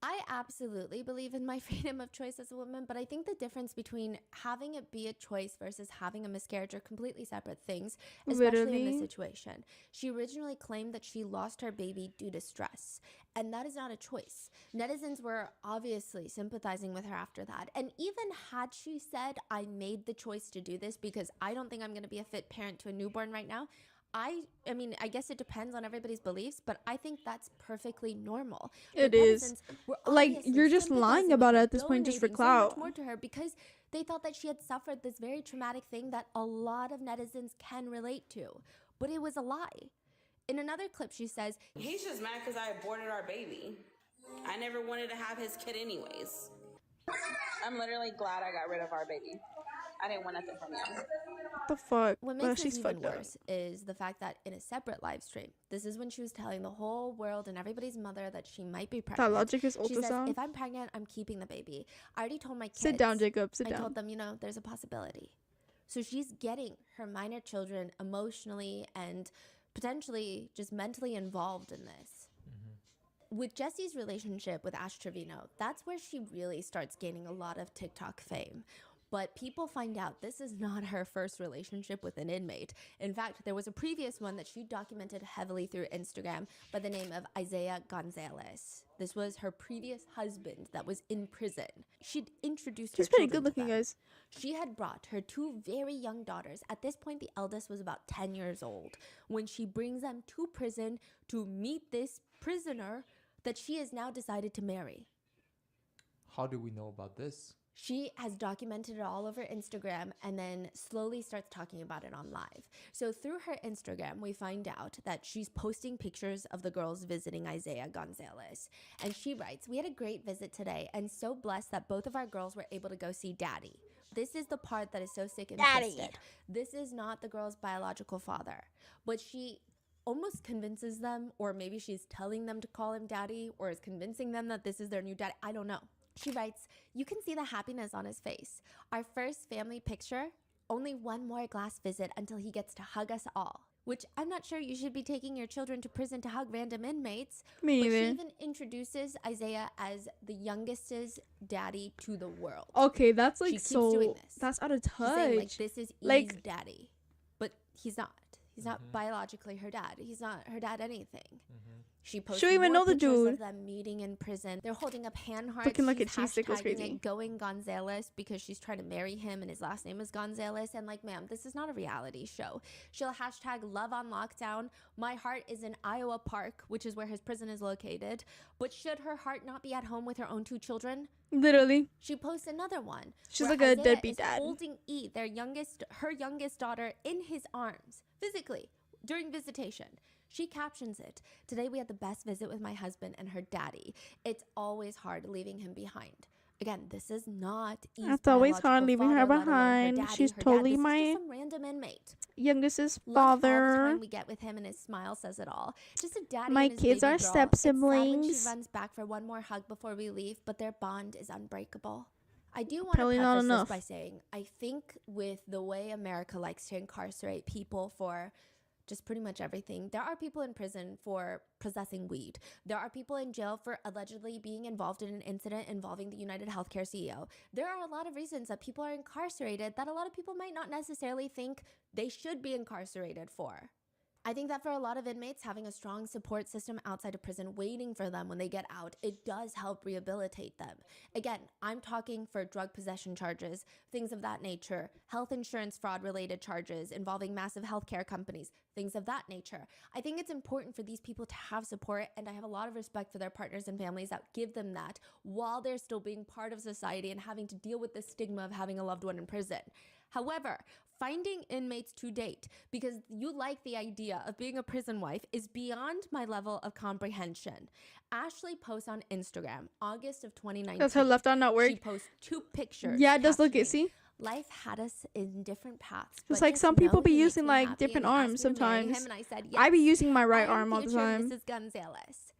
I absolutely believe in my freedom of choice as a woman, but I think the difference between having it be a choice versus having a miscarriage are completely separate things, especially in this Literally. situation. She originally claimed that she lost her baby due to stress, and that is not a choice. Netizens were obviously sympathizing with her after that, and even had she said, I made the choice to do this because I don't think I'm going to be a fit parent to a newborn right now, I mean, I guess it depends on everybody's beliefs, but I think that's perfectly normal. It But is. netizens were Like, obviously you're just lying sympathizing with about it her, at this point just for donating so much clout. more to her because they thought that she had suffered this very traumatic thing that a lot of netizens can relate to. But it was a lie. In another clip, she says, He's just mad because I aborted our baby. I never wanted to have his kid anyways. I'm literally glad I got rid of our baby. I didn't want nothing from you. What the fuck? what Well, makes this she's even fucked up. worse is the fact that in a separate live stream, this is when she was telling the whole world and everybody's mother that she might be pregnant. That logic is She says, ultrasound. if I'm pregnant, I'm keeping the baby. I already told my kids. Sit down, Jacob. Sit I down. told them, there's a possibility. So she's getting her minor children emotionally and potentially just mentally involved in this. With Jesse's relationship with Ash Trevino, that's where she really starts gaining a lot of TikTok fame. But people find out this is not her first relationship with an inmate. In fact, there was a previous one that she documented heavily through Instagram by the name of Isaiah Gonzalez. This was her previous husband that was in prison. She'd introduced He's her pretty children good to looking, them. guys. She had brought her two very young daughters. At this point, the eldest was about 10 years old when she brings them to prison to meet this prisoner that she has now decided to marry. How do we know about this? She has documented it all over Instagram and then slowly starts talking about it on live. So through her Instagram, we find out that she's posting pictures of the girls visiting Isaiah Gonzalez. And she writes, we had a great visit today and so blessed that both of our girls were able to go see daddy. This is the part that is so sick and twisted. This is not the girl's biological father, but she almost convinces them, or maybe she's telling them to call him daddy, or is convincing them that this is their new daddy. I don't know. She writes, you can see the happiness on his face. Our first family picture, only one more glass visit until he gets to hug us all. Which I'm not sure you should be taking your children to prison to hug random inmates. Me but she neither. even introduces Isaiah as the youngest's daddy to the world. Okay, that's She like keeps doing so. this. That's out of She's saying, like, touch. this is Eve's Like- daddy. But he's not. He's not biologically her dad. He's not her dad anything. She posts She don't even more know the pictures dude. of them meeting in prison. They're holding up hand hearts. Looking like a She's cheese stick was hashtagging crazy. it Going Gonzalez because she's trying to marry him and his last name is Gonzalez. And like, ma'am, this is not a reality show. She'll hashtag love on lockdown. My heart is in Iowa Park, which is where his prison is located. But should her heart not be at home with her own two children? Literally. She posts another one. She's where like a Isaiah deadbeat is dad. holding her youngest daughter in his arms, physically, during visitation. She captions it. Today we had the best visit with my husband and her daddy. It's always hard leaving him behind. Again, this is not Eve's It's always hard biological leaving her father, let alone behind. daddy, She's her dad. totally This is my just some random inmate. Youngest's Look, all the father. time we get with him and his smile says it all. Just a daddy My and his kids baby are girl. step It's sad when she siblings. runs back for one more hug before we leave, but their bond is unbreakable. I do want to Probably not preface this enough. by saying I think with the way America likes to incarcerate people for just pretty much everything. There are people in prison for possessing weed. There are people in jail for allegedly being involved in an incident involving the United Healthcare CEO. There are a lot of reasons that people are incarcerated that a lot of people might not necessarily think they should be incarcerated for. I think that for a lot of inmates, having a strong support system outside of prison waiting for them when they get out, it does help rehabilitate them. Again, I'm talking for drug possession charges, things of that nature, health insurance fraud related charges involving massive healthcare companies, things of that nature. I think it's important for these people to have support, and I have a lot of respect for their partners and families that give them that while they're still being part of society and having to deal with the stigma of having a loved one in prison. However, finding inmates to date because you like the idea of being a prison wife is beyond my level of comprehension. Ashley posts on Instagram, August of 2019. That's her left on network. She posts 2 pictures. Yeah, it does look it. captioning, See? Life had us in different paths. Just but like some people know be he makes using me like happy," different and he asked arms me to marry sometimes. him, and I said, I be yes. using my right I am arm all the future time. Mrs. Gonzalez.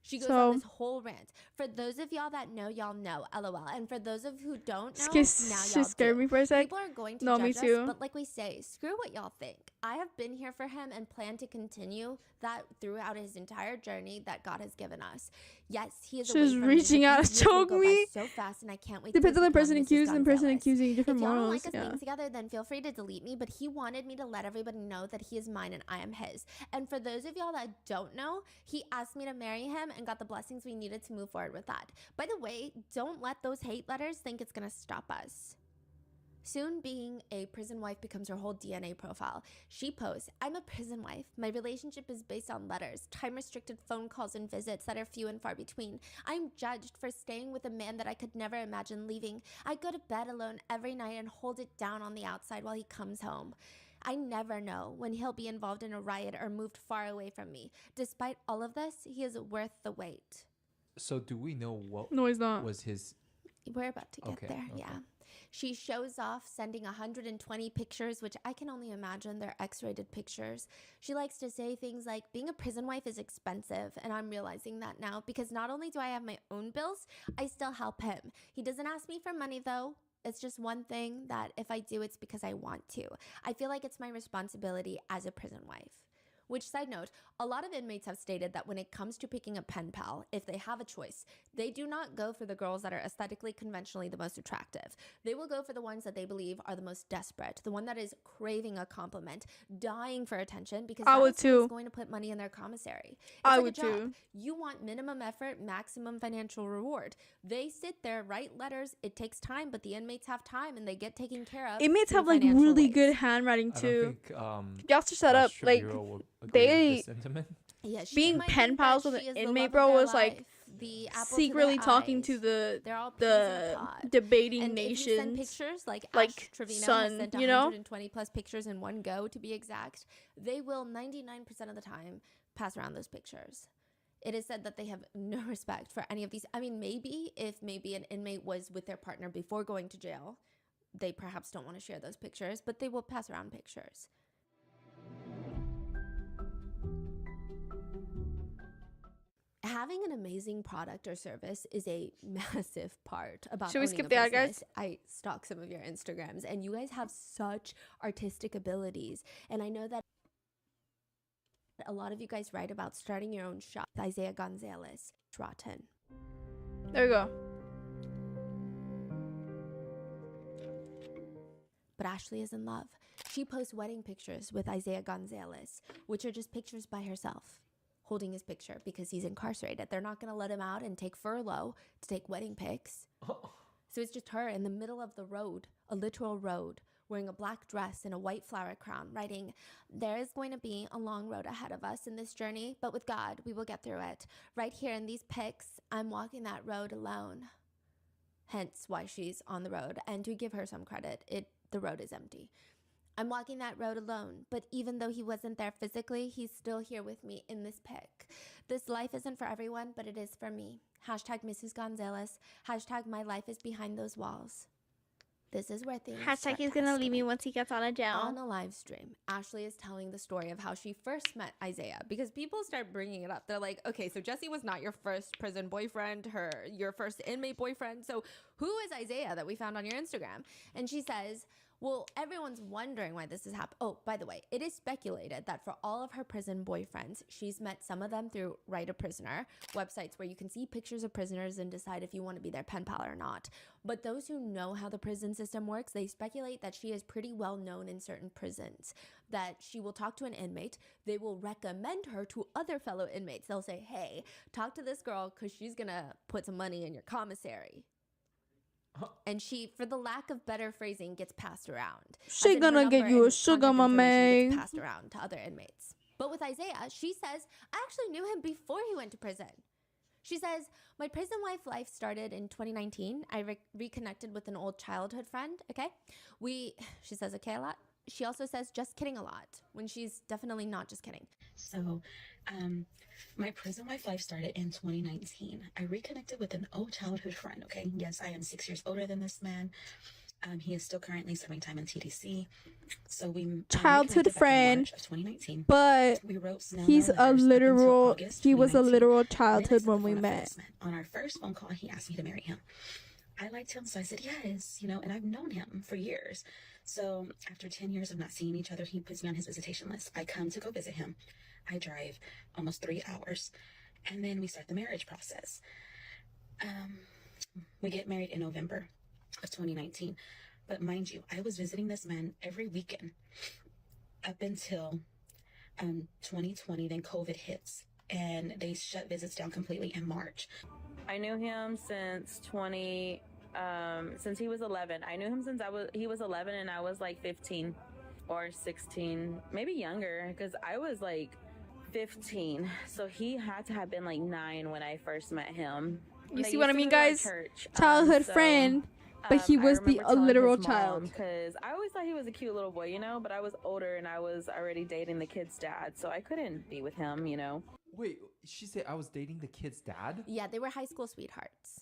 She goes So- on this whole rant. For those of y'all that know, y'all know, LOL. And for those of who don't know, now She y'all scared do. me for a sec. People are going to No, judge me too. us, but like we say, screw what y'all think. I have been here for him and plan to continue that throughout his entire journey that God has given us. Yes, he is She's away from reaching me, but out these to years will choke go by me. so fast, and I can't wait Depends to on the become person Mrs. accused and the person Gonzalez. accusing different If y'all don't morals. like us Yeah. being together, then feel free to delete me, but he wanted me to let everybody know that he is mine and I am his. And for those of y'all that don't know, he asked me to marry him and got the blessings we needed to move forward with that. By the way, don't let those hate letters think it's gonna stop us. Soon, being a prison wife becomes her whole DNA profile. She posts, I'm a prison wife. My relationship is based on letters, time-restricted phone calls and visits that are few and far between. I'm judged for staying with a man that I could never imagine leaving. I go to bed alone every night and hold it down on the outside while he comes home. I never know when he'll be involved in a riot or moved far away from me. Despite all of this, he is worth the wait. So do we know what No, he's not. was his? We're about to get Okay, there, okay. yeah. She shows off sending 120 pictures, which I can only imagine they're X-rated pictures. She likes to say things like, being a prison wife is expensive, and I'm realizing that now because not only do I have my own bills, I still help him. He doesn't ask me for money though. It's just one thing that if I do, it's because I want to. I feel like it's my responsibility as a prison wife. Which, side note, a lot of inmates have stated that when it comes to picking a pen pal, if they have a choice, they do not go for the girls that are aesthetically conventionally the most attractive. They will go for the ones that they believe are the most desperate, the one that is craving a compliment, dying for attention, because I that would is who is too. going to put money in their commissary. It's I like would a job. too. You want minimum effort, maximum financial reward. They sit there, write letters. It takes time, but the inmates have time and they get taken care of. Inmates through have like financial really ways. good handwriting I too. don't think Y'all to shut up. Master Like Bureau will agree they- with this sentiment. Yeah, she being might pen think pals that with she an is the inmate, love of bro, their was like life, the apple to secretly their talking eyes. to They're all peas in the a pod. debating And if you send nations. pictures like like Ash Trevino has Sun, sent you know? 120 plus pictures in one go to be exact, they will 99% of the time pass around those pictures. It is said that they have no respect for any of these. I mean, maybe if an inmate was with their partner before going to jail, they perhaps don't want to share those pictures, but they will pass around pictures. Having an amazing product or service is a massive part about Should we owning skip a the ad, guys? business. I stalk some of your Instagrams, and you guys have such artistic abilities. And I know that a lot of you guys write about starting your own shop. Isaiah Gonzalez, rotten. There we go. But Ashley is in love. She posts wedding pictures with Isaiah Gonzalez, which are just pictures by herself, holding his picture because he's incarcerated. They're not going to let him out and take furlough to take wedding pics. So it's just her in the middle of the road, a literal road, wearing a black dress and a white flower crown, writing, there is going to be a long road ahead of us in this journey, but with God, we will get through it. Right here in these pics, I'm walking that road alone. Hence why she's on the road. And to give her some credit, the road is empty. I'm walking that road alone, but even though he wasn't there physically, he's still here with me in this pic. This life isn't for everyone, but it is for me. Hashtag Mrs. Gonzalez. Hashtag my life is behind those walls. This is where things Hashtag start he's to gonna leave me escalate. once he gets out of On jail. a live stream, Ashley is telling the story of how she first met Isaiah, because people start bringing it up. They're like, okay, so Jesse was not your first prison boyfriend, your first inmate boyfriend. So who is Isaiah that we found on your Instagram? And she says, well, everyone's wondering why this has happened. Oh, by the way, it is speculated that for all of her prison boyfriends, she's met some of them through Write a Prisoner, websites where you can see pictures of prisoners and decide if you want to be their pen pal or not. But those who know how the prison system works, they speculate that she is pretty well known in certain prisons, that she will talk to an inmate, they will recommend her to other fellow inmates. They'll say, hey, talk to this girl because she's going to put some money in your commissary. And she, for the lack of better phrasing, gets passed around. She As in her gonna get number you a and sugar contact information mama. gets passed around to other inmates. But with Isaiah, she says, I actually knew him before he went to prison. She says, my prison life started in 2019. I reconnected with an old childhood friend, okay? She says okay a lot. She also says just kidding a lot, when she's definitely not just kidding. So, my prison life started in 2019. I reconnected with an old childhood friend, okay? Yes, I am 6 years older than this man. He is still currently serving time in TDC. So we Childhood reconnected back in friend, March of 2019. but We wrote snail he's mail a letters up until literal. August He was a 2019. literal Realized childhood on the when we phone after met. this met. On our first phone call, he asked me to marry him. I liked him, so I said yes, you know, and I've known him for years. So after 10 years of not seeing each other, he puts me on his visitation list. I come to go visit him. I drive almost 3 hours, and then we start the marriage process. We get married in November of 2019. But mind you, I was visiting this man every weekend up until 2020. Then COVID hits, and they shut visits down completely in March. I knew him since since he was 11. I knew him since he was 11 and I was like 15 or 16, maybe younger, because I was like 15. So he had to have been like 9 when I first met him. You They see what I used to mean, go to our guys? church. Childhood So, friend, but he was the a literal child. Because I always thought he was a cute little boy, you know, but I was older and I was already dating the kid's dad, so I couldn't be with him, you know. Wait, she said I was dating the kid's dad? Yeah, they were high school sweethearts.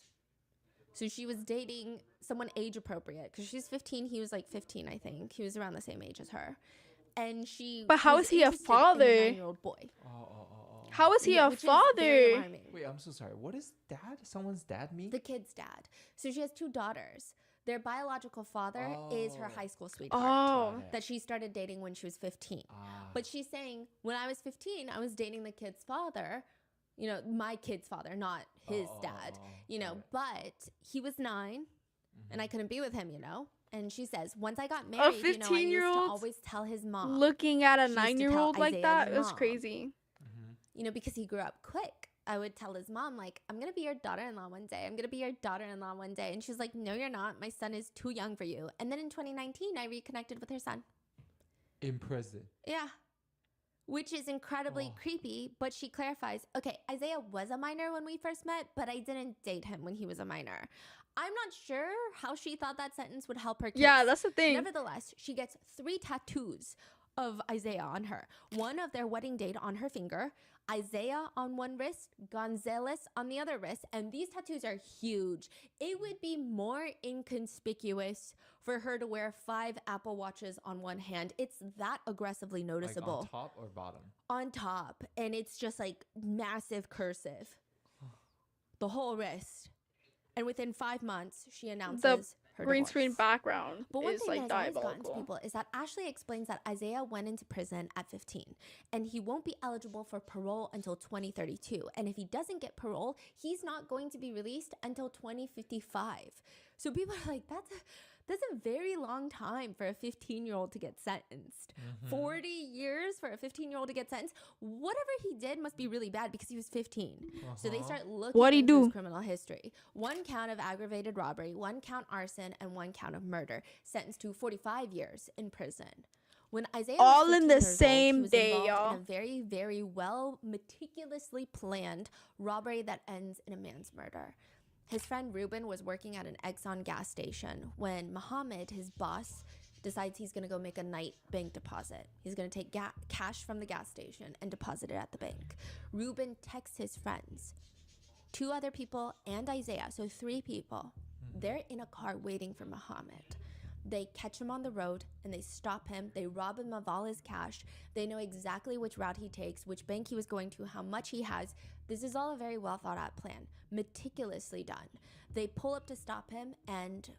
So she was dating someone age appropriate because she's 15. He was like 15, I think. He was around the same age as her. And she. But how was is he a interested in father? the 9-year-old boy. How is he Yeah, a which is very father? alarming. Wait, I'm so sorry. What is dad? Someone's dad mean? The kid's dad. So she has 2 daughters. Their biological father is her high school sweetheart Oh. that she started dating when she was 15. But she's saying, when I was 15, I was dating the kid's father, you know, my kid's father, not his dad, you know, but he was 9 and I couldn't be with him, you know. And she says, once I got married, you know, I used to 15-year-old always tell his mom. Looking at a She used to tell 9-year-old like Isaiah's that is mom. crazy. You know, because he grew up quick. I would tell his mom, like, I'm going to be your daughter-in-law one day. I'm going to be your daughter-in-law one day. And she's like, no, you're not. My son is too young for you. And then in 2019, I reconnected with her son. In prison. Yeah. Which is incredibly creepy. But she clarifies, okay, Isaiah was a minor when we first met, but I didn't date him when he was a minor. I'm not sure how she thought that sentence would help her case. Yeah, that's the thing. Nevertheless, she gets 3 tattoos of Isaiah on her. One of their wedding date on her finger, Isaiah on one wrist, Gonzalez on the other wrist, and these tattoos are huge. It would be more inconspicuous for her to wear 5 Apple Watches on one hand. It's that aggressively noticeable. Like on top or bottom? On top, and it's just like massive cursive. The whole wrist. And within 5 months, she announces her Green divorce. screen background But one is thing like that has always gotten to diabolical. people is that Ashley explains that Isaiah went into prison at 15 and he won't be eligible for parole until 2032. And if he doesn't get parole, he's not going to be released until 2055. So people are like, that's a very long time for a 15-year-old to get sentenced. 40 years for a 15-year-old to get sentenced. Whatever he did must be really bad because he was 15. So they start looking What'd he into do? his criminal history. 1 count of aggravated robbery, 1 count arson, and 1 count of murder. Sentenced to 45 years in prison. When Isaiah All was in 15 the years old, same he was day, involved y'all. in a very, very well, meticulously planned robbery that ends in a man's murder. His friend Ruben was working at an Exxon gas station when Muhammad, his boss, decides he's going to go make a night bank deposit. He's going to take cash from the gas station and deposit it at the bank. Ruben texts his friends, 2 other people and Isaiah, so 3 people. They're in a car waiting for Muhammad. They catch him on the road and they stop him. They rob him of all his cash. They know exactly which route he takes, which bank he was going to, how much he has. This is all a very well thought out plan, meticulously done. They pull up to stop him and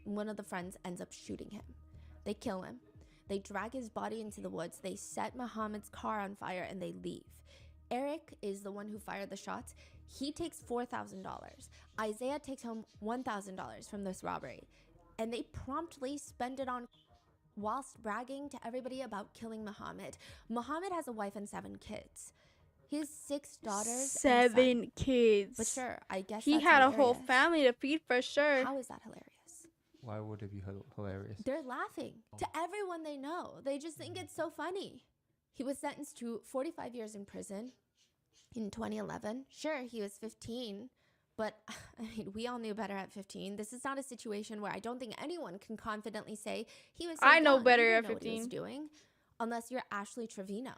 one of the friends ends up shooting him. They kill him. They drag his body into the woods. They set Muhammad's car on fire and they leave. Eric is the one who fired the shots. He takes $4,000. Isaiah takes home $1,000 from this robbery. And they promptly spend it on whilst bragging to everybody about killing Muhammad. Muhammad has a wife and 7 kids. He has 6 daughters and a son. 7 kids. But sure, I guess He that's had a whole hilarious. family to feed for sure. How is that hilarious? Why would it be hilarious? They're laughing to everyone they know. They just think it's so funny. He was sentenced to 45 years in prison in 2011. Sure, he was 15, but I mean, we all knew better at 15. This is not a situation where I don't think anyone can confidently say he was so I know young. better He at didn't know what he was 15. doing, unless you're Ashley Trevino.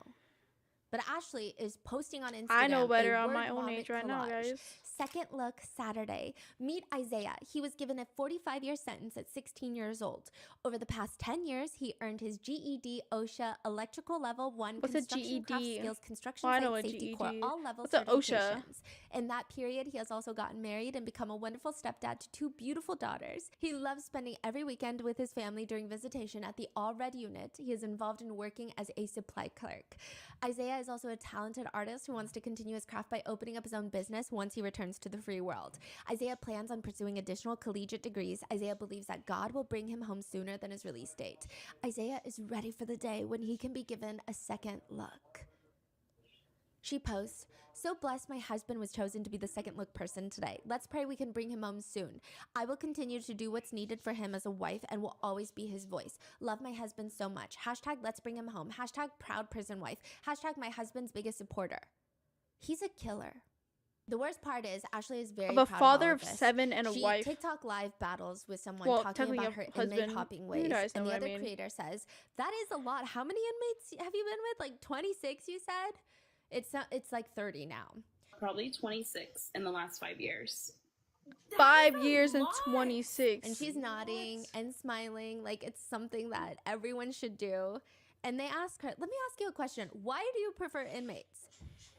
But Ashley is posting on Instagram. I know better a on word my own vomit age right now, collage. guys. Second look Saturday. Meet Isaiah. He was given a 45-year sentence at 16 years old. Over the past 10 years, he earned his GED, OSHA, Electrical Level 1, What's a Construction Craft GED? Skills, Construction Oh, I Site know a Safety Corps, GED. all level What's a OSHA? certifications. In that period, he has also gotten married and become a wonderful stepdad to 2 beautiful daughters. He loves spending every weekend with his family during visitation at the All Red unit. He is involved in working as a supply clerk. Isaiah is also a talented artist who wants to continue his craft by opening up his own business once he returns to the free world. Isaiah plans on pursuing additional collegiate degrees. Isaiah believes that God will bring him home sooner than his release date. Isaiah is ready for the day when he can be given a second look. She posts, "So blessed my husband was chosen to be the second look person today. Let's pray we can bring him home soon. I will continue to do what's needed for him as a wife and will always be his voice. Love my husband so much. Hashtag let's bring him home. Hashtag proud prison wife. Hashtag my husband's biggest supporter." He's a killer. The worst part is Ashley is very Of a proud father of, all of this. 7 and a She wife. TikTok live battles with someone Well, talking technically about a her inmate husband. hopping You ways. guys know And the what I other mean. creator says, "That is a lot. How many inmates have you been with? Like 26, you said?" It's like 30 now. Probably 26 in the last 5 years. 5 years and 26. And she's nodding and smiling like it's something that everyone should do. And they ask her, "Let me ask you a question. Why do you prefer inmates?"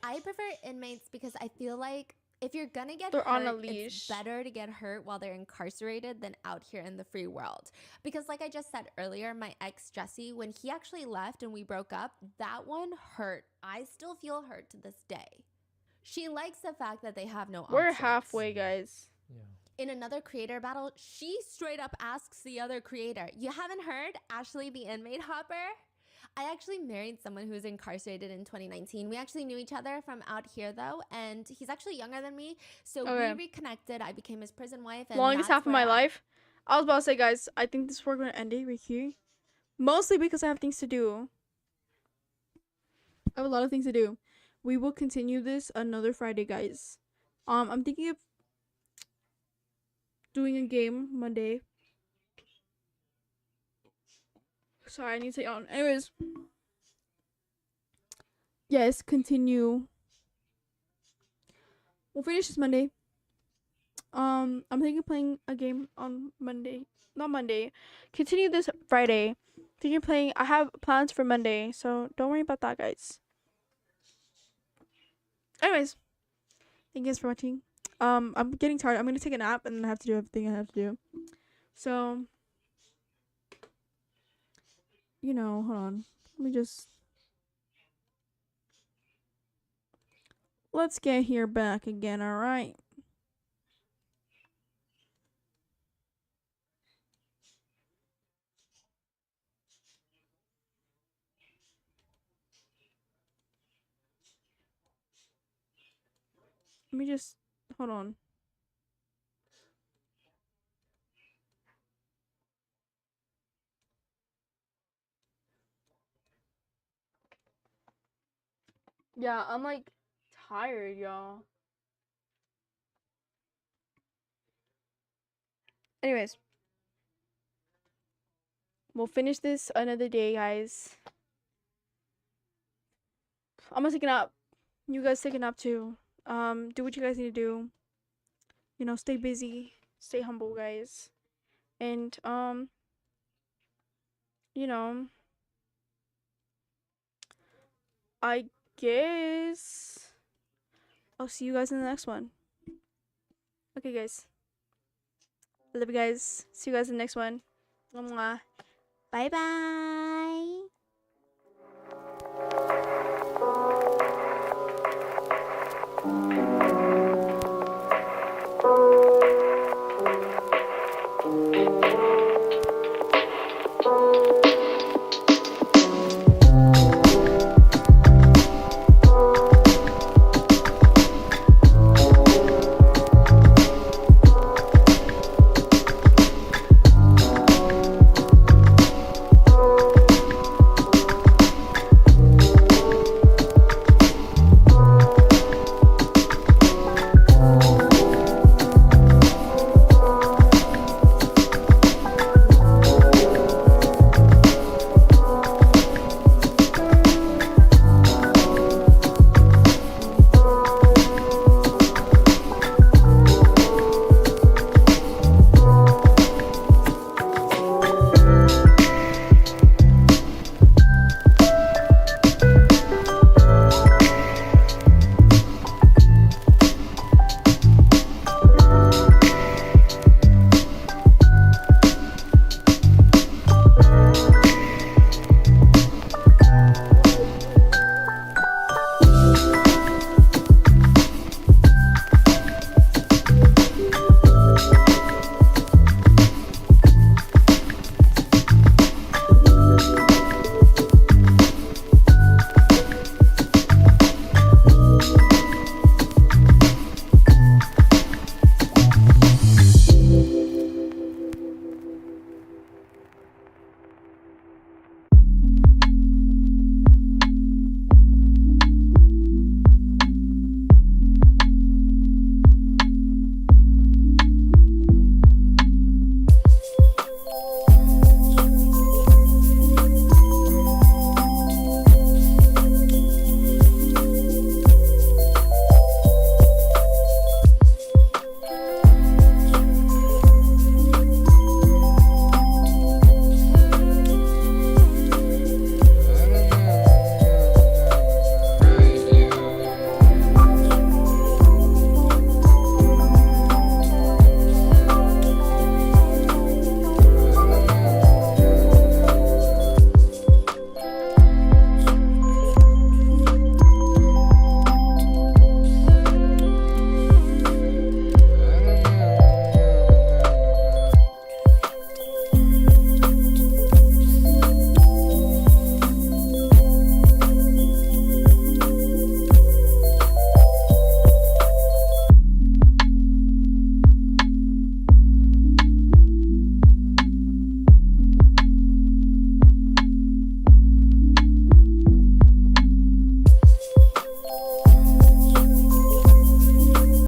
I prefer inmates because I feel like if you're gonna get They're hurt, on a it's leash. better to get hurt while they're incarcerated than out here in the free world. Because like I just said earlier, my ex Jesse, when he actually left and we broke up, that one hurt. I still feel hurt to this day. She likes the fact that they have no We're options. halfway, guys. Yeah. In another creator battle, she straight up asks the other creator, "You haven't heard Ashley the inmate hopper?" I actually married someone who was incarcerated in 2019. We actually knew each other from out here though, and he's actually younger than me. So Okay. we reconnected. I became his prison wife. And Longest that's half of my where I- life. I was about to say, guys, I think this we're gonna end it right here. Mostly because I have things to do. I have a lot of things to do. We will continue this another Friday, guys. I'm thinking of doing a game Monday. Sorry, I need to take on. Anyways. Yes, continue. We'll finish this Monday. I'm thinking of playing a game on Monday. Not Monday. Continue this Friday. Thinking of playing. I have plans for Monday, so don't worry about that, guys. Anyways, thank you guys for watching. I'm getting tired. I'm gonna take a nap and then I have to do everything I have to do. So, hold on. Let me just. Let's get here back again, alright? Let me just. Hold on. Yeah, I'm like tired, y'all. Anyways, we'll finish this another day, guys. I'm gonna take a nap. You guys take a nap too. Do what you guys need to do. Stay busy, stay humble, guys. And I guess I'll see you guys in the next one. Okay, guys. I love you guys. See you guys in the next one. Mwah. Bye bye.